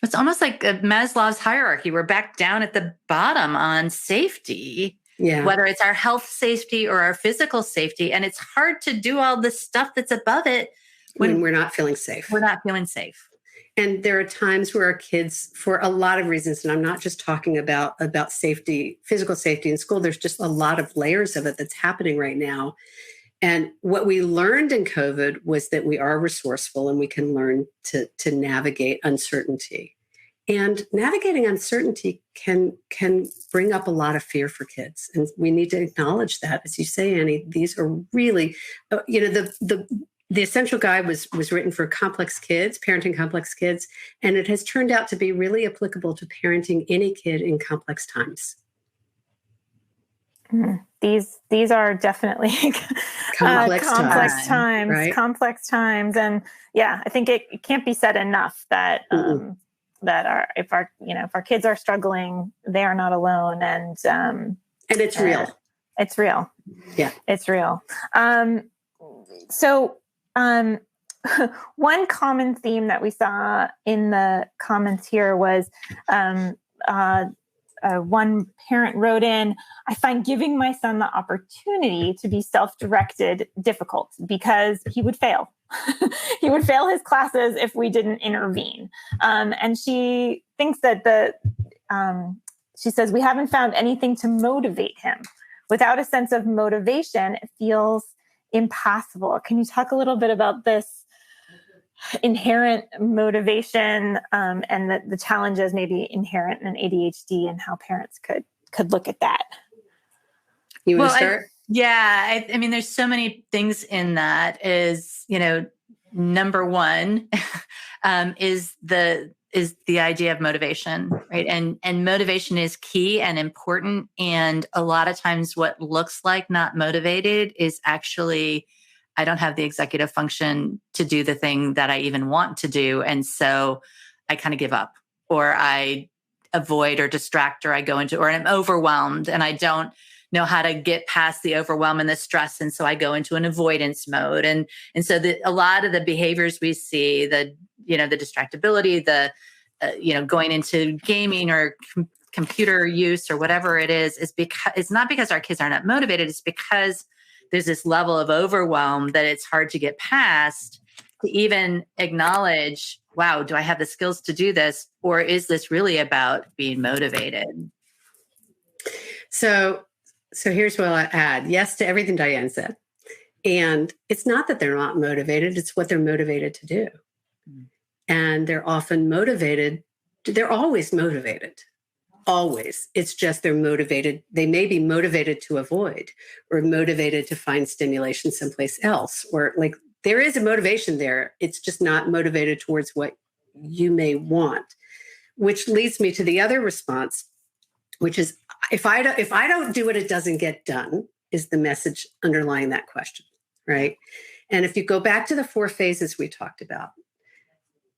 It's almost like Maslow's hierarchy. We're back down at the bottom on safety. Yeah. Whether it's our health safety or our physical safety. And it's hard to do all the stuff that's above it when we're not feeling safe. We're not feeling safe. And there are times where our kids, for a lot of reasons, and I'm not just talking about safety, physical safety in school, there's just a lot of layers of it that's happening right now. And what we learned in COVID was that we are resourceful and we can learn to navigate uncertainty. And navigating uncertainty can bring up a lot of fear for kids. And we need to acknowledge that. As you say, Annie, these are really, the Essential Guide was written for complex kids, parenting complex kids, and it has turned out to be really applicable to parenting any kid in complex times. These are definitely complex times, right? Complex times. And yeah, I think it can't be said enough that if our kids are struggling, they are not alone. And it's real. It's real. Yeah. It's real. So one common theme that we saw in the comments here was one parent wrote in, I find giving my son the opportunity to be self-directed difficult because he would fail. He would fail his classes if we didn't intervene. And she thinks that she says, we haven't found anything to motivate him. Without a sense of motivation, it feels impossible. Can you talk a little bit about this inherent motivation and the challenges maybe inherent in ADHD and how parents could look at that? You want to start? I mean, there's so many things in that. Is, number one is the idea of motivation, right? And motivation is key and important. And a lot of times what looks like not motivated is actually, I don't have the executive function to do the thing that I even want to do. And so I kind of give up, or I avoid or distract, or I go into, or I'm overwhelmed and I don't know how to get past the overwhelm and the stress. And so I go into an avoidance mode. And so a lot of the behaviors we see, the distractibility, going into gaming or computer use or whatever it is because it's not because our kids are not motivated. It's because there's this level of overwhelm that it's hard to get past to even acknowledge, wow, do I have the skills to do this? Or is this really about being motivated? So here's what I'll add. Yes to everything Diane said. And it's not that they're not motivated. It's what they're motivated to do. And they're often motivated. They're always motivated. Always. It's just they're motivated. They may be motivated to avoid or motivated to find stimulation someplace else, or like there is a motivation there. It's just not motivated towards what you may want, which leads me to the other response, which is if I don't do it, it doesn't get done, is the message underlying that question, right? And if you go back to the 4 phases we talked about,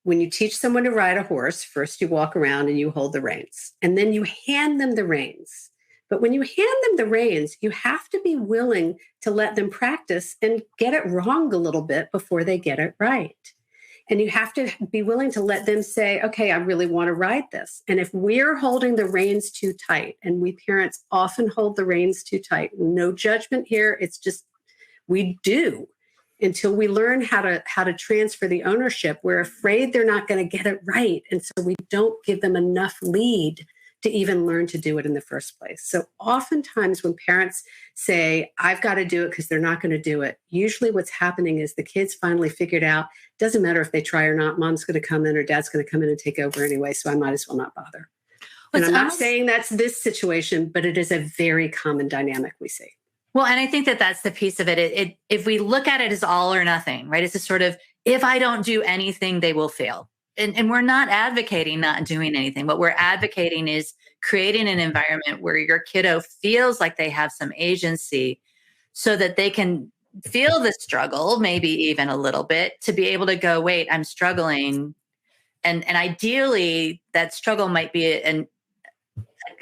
when you teach someone to ride a horse, first you walk around and you hold the reins, and then you hand them the reins. But when you hand them the reins, you have to be willing to let them practice and get it wrong a little bit before they get it right. And you have to be willing to let them say, okay, I really want to ride this. And if we're holding the reins too tight, and we parents often hold the reins too tight, no judgment here. It's just, we do. Until we learn how to transfer the ownership, we're afraid they're not going to get it right. And so we don't give them enough lead to even learn to do it in the first place. So oftentimes when parents say, I've got to do it because they're not going to do it, usually what's happening is the kids finally figured out, it doesn't matter if they try or not, mom's going to come in or dad's going to come in and take over anyway, so I might as well not bother. And I'm not saying that's this situation, but it is a very common dynamic we see. Well, and I think that that's the piece of it. If we look at it as all or nothing, right? It's a sort of, if I don't do anything, they will fail. And we're not advocating not doing anything. What we're advocating is creating an environment where your kiddo feels like they have some agency so that they can feel the struggle, maybe even a little bit, to be able to go, wait, I'm struggling. And ideally, that struggle might be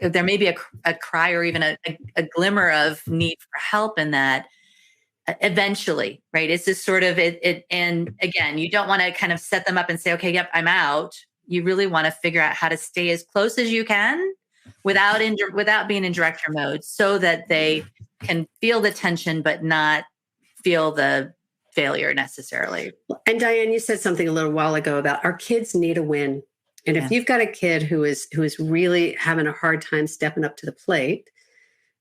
there may be a cry or even a glimmer of need for help in that eventually, right? It's just sort of it. And again, you don't want to kind of set them up and say, okay, yep, I'm out. You really want to figure out how to stay as close as you can without being in director mode, so that they can feel the tension, but not feel the failure necessarily. And Diane, you said something a little while ago about our kids need a win. And if you've got a kid who is really having a hard time stepping up to the plate,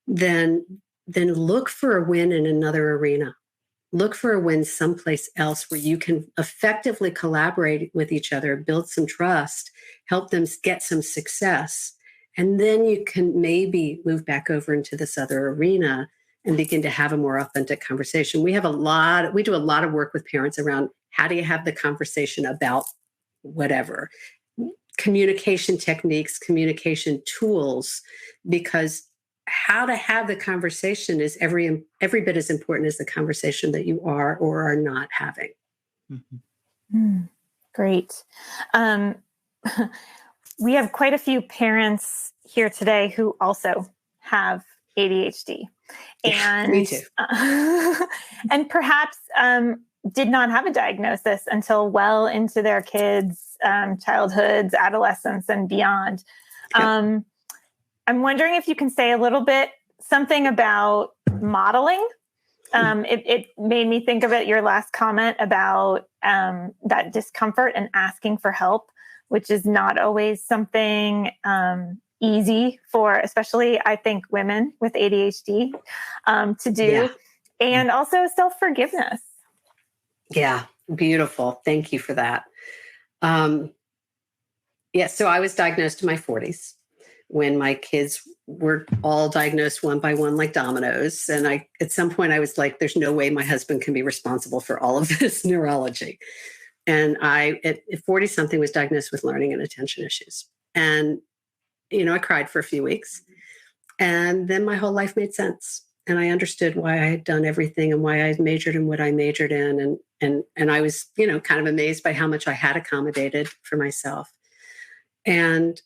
then look for a win in another arena. Look for a win someplace else where you can effectively collaborate with each other, build some trust, help them get some success. And then you can maybe move back over into this other arena and begin to have a more authentic conversation. We do a lot of work with parents around how do you have the conversation about whatever. Communication techniques, communication tools, because how to have the conversation is every bit as important as the conversation that you are or are not having. Mm-hmm. Great. We have quite a few parents here today who also have ADHD. And me too. And perhaps did not have a diagnosis until well into their kids' childhoods, adolescence, and beyond. Yep. I'm wondering if you can say a little bit something about modeling. It made me think of your last comment about that discomfort and asking for help, which is not always something easy for, especially I think, women with ADHD to do. Yeah. And also self-forgiveness. Yeah, beautiful. Thank you for that. So I was diagnosed in my 40s when my kids were all diagnosed one by one like dominoes. And at some point I was like, there's no way my husband can be responsible for all of this neurology. And I, at 40 something, was diagnosed with learning and attention issues. And, I cried for a few weeks, and then my whole life made sense. And I understood why I had done everything and why I majored in what I majored in. And I was, kind of amazed by how much I had accommodated for myself. And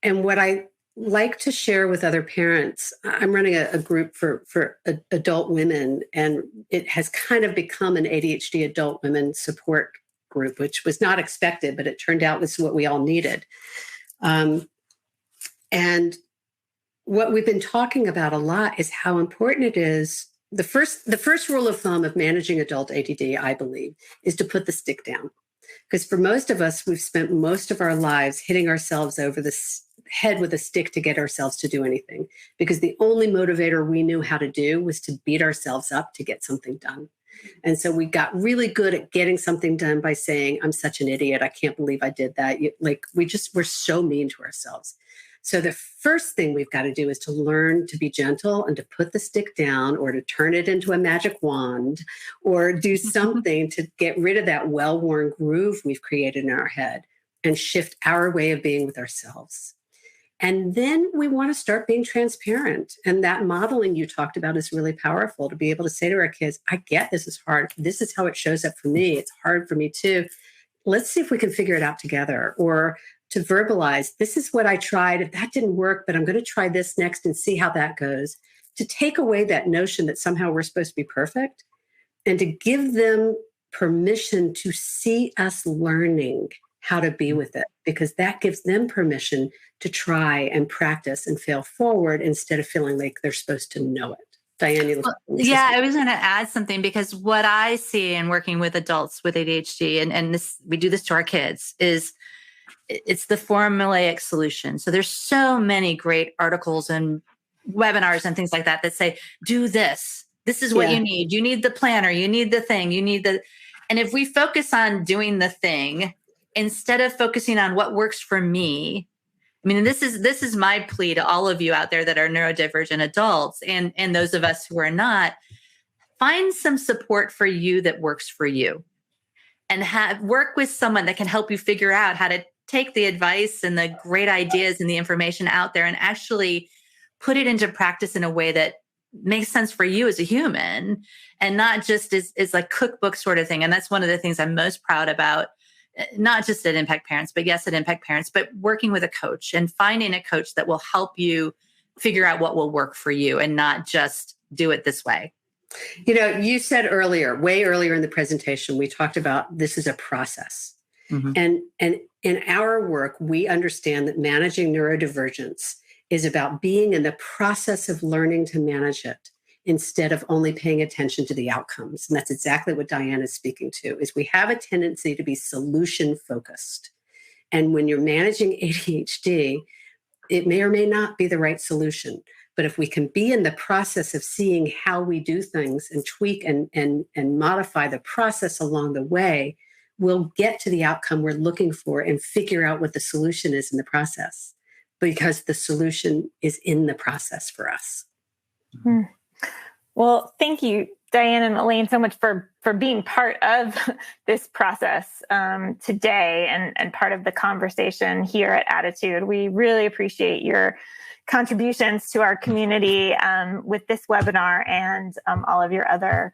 what I like to share with other parents, I'm running a group for adult women, and it has kind of become an ADHD adult women support group, which was not expected, but it turned out was what we all needed. And what we've been talking about a lot is how important it is. The first rule of thumb of managing adult ADD, I believe, is to put the stick down. Because for most of us, we've spent most of our lives hitting ourselves over the head with a stick to get ourselves to do anything. Because the only motivator we knew how to do was to beat ourselves up to get something done. And so we got really good at getting something done by saying, I'm such an idiot. I can't believe I did that. We're so mean to ourselves. So the first thing we've got to do is to learn to be gentle and to put the stick down, or to turn it into a magic wand, or do something to get rid of that well-worn groove we've created in our head and shift our way of being with ourselves. And then we want to start being transparent. And that modeling you talked about is really powerful, to be able to say to our kids, I get this is hard. This is how it shows up for me. It's hard for me too. Let's see if we can figure it out together. Or to verbalize, this is what I tried. If that didn't work, but I'm going to try this next and see how that goes. To take away that notion that somehow we're supposed to be perfect, and to give them permission to see us learning how to be with it, because that gives them permission to try and practice and fail forward instead of feeling like they're supposed to know it. Diane, you look. Yeah, I was going to add something, because what I see in working with adults with ADHD, and this, we do this to our kids, is it's the formulaic solution. So there's so many great articles and webinars and things like that that say, do this. This is what you need. You need the planner. You need the thing. You need the, and if we focus on doing the thing instead of focusing on what works for me, I mean, this is my plea to all of you out there that are neurodivergent adults, and those of us who are not, find some support for you that works for you, and work with someone that can help you figure out how to take the advice and the great ideas and the information out there and actually put it into practice in a way that makes sense for you as a human, and not just is like cookbook sort of thing. And that's one of the things I'm most proud about, not just at Impact Parents, but yes, at Impact Parents, but working with a coach and finding a coach that will help you figure out what will work for you and not just do it this way. You know, you said earlier, way earlier in the presentation, we talked about this is a process. Mm-hmm. And in our work, we understand that managing neurodivergence is about being in the process of learning to manage it instead of only paying attention to the outcomes. And that's exactly what Diane is speaking to, is we have a tendency to be solution focused. And when you're managing ADHD, it may or may not be the right solution. But if we can be in the process of seeing how we do things and tweak and modify the process along the way, we'll get to the outcome we're looking for and figure out what the solution is in the process, because the solution is in the process for us. Mm-hmm. Well, thank you, Diane and Elaine, so much for being part of this process today and part of the conversation here at Attitude. We really appreciate your contributions to our community with this webinar and all of your other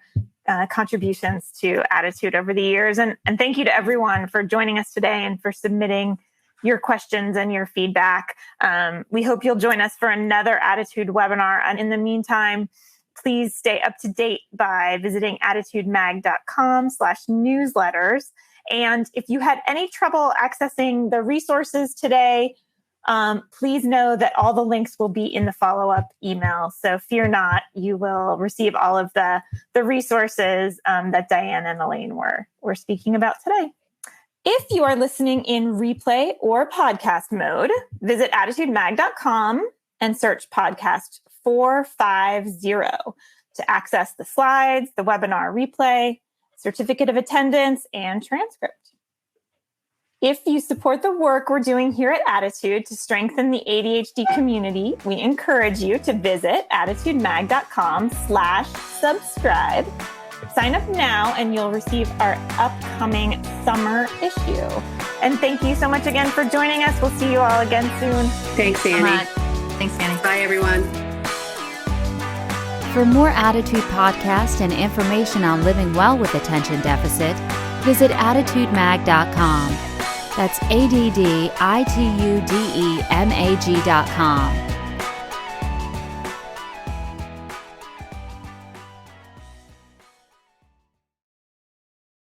contributions to Attitude over the years. And thank you to everyone for joining us today and for submitting your questions and your feedback. We hope you'll join us for another Attitude webinar. And in the meantime, please stay up to date by visiting attitudemag.com/newsletters. And if you had any trouble accessing the resources today, please know that all the links will be in the follow-up email. So fear not, you will receive all of the resources that Diane and Elaine were speaking about today. If you are listening in replay or podcast mode, visit attitudemag.com and search podcast 450 to access the slides, the webinar replay, certificate of attendance, and transcript. If you support the work we're doing here at Attitude to strengthen the ADHD community, we encourage you to visit attitudemag.com/subscribe. Sign up now and you'll receive our upcoming summer issue. And thank you so much again for joining us. We'll see you all again soon. Thanks, Annie. Thanks, Annie. Bye, everyone. For more Attitude podcast and information on living well with attention deficit, visit attitudemag.com. That's ADDITUDEMAG.com.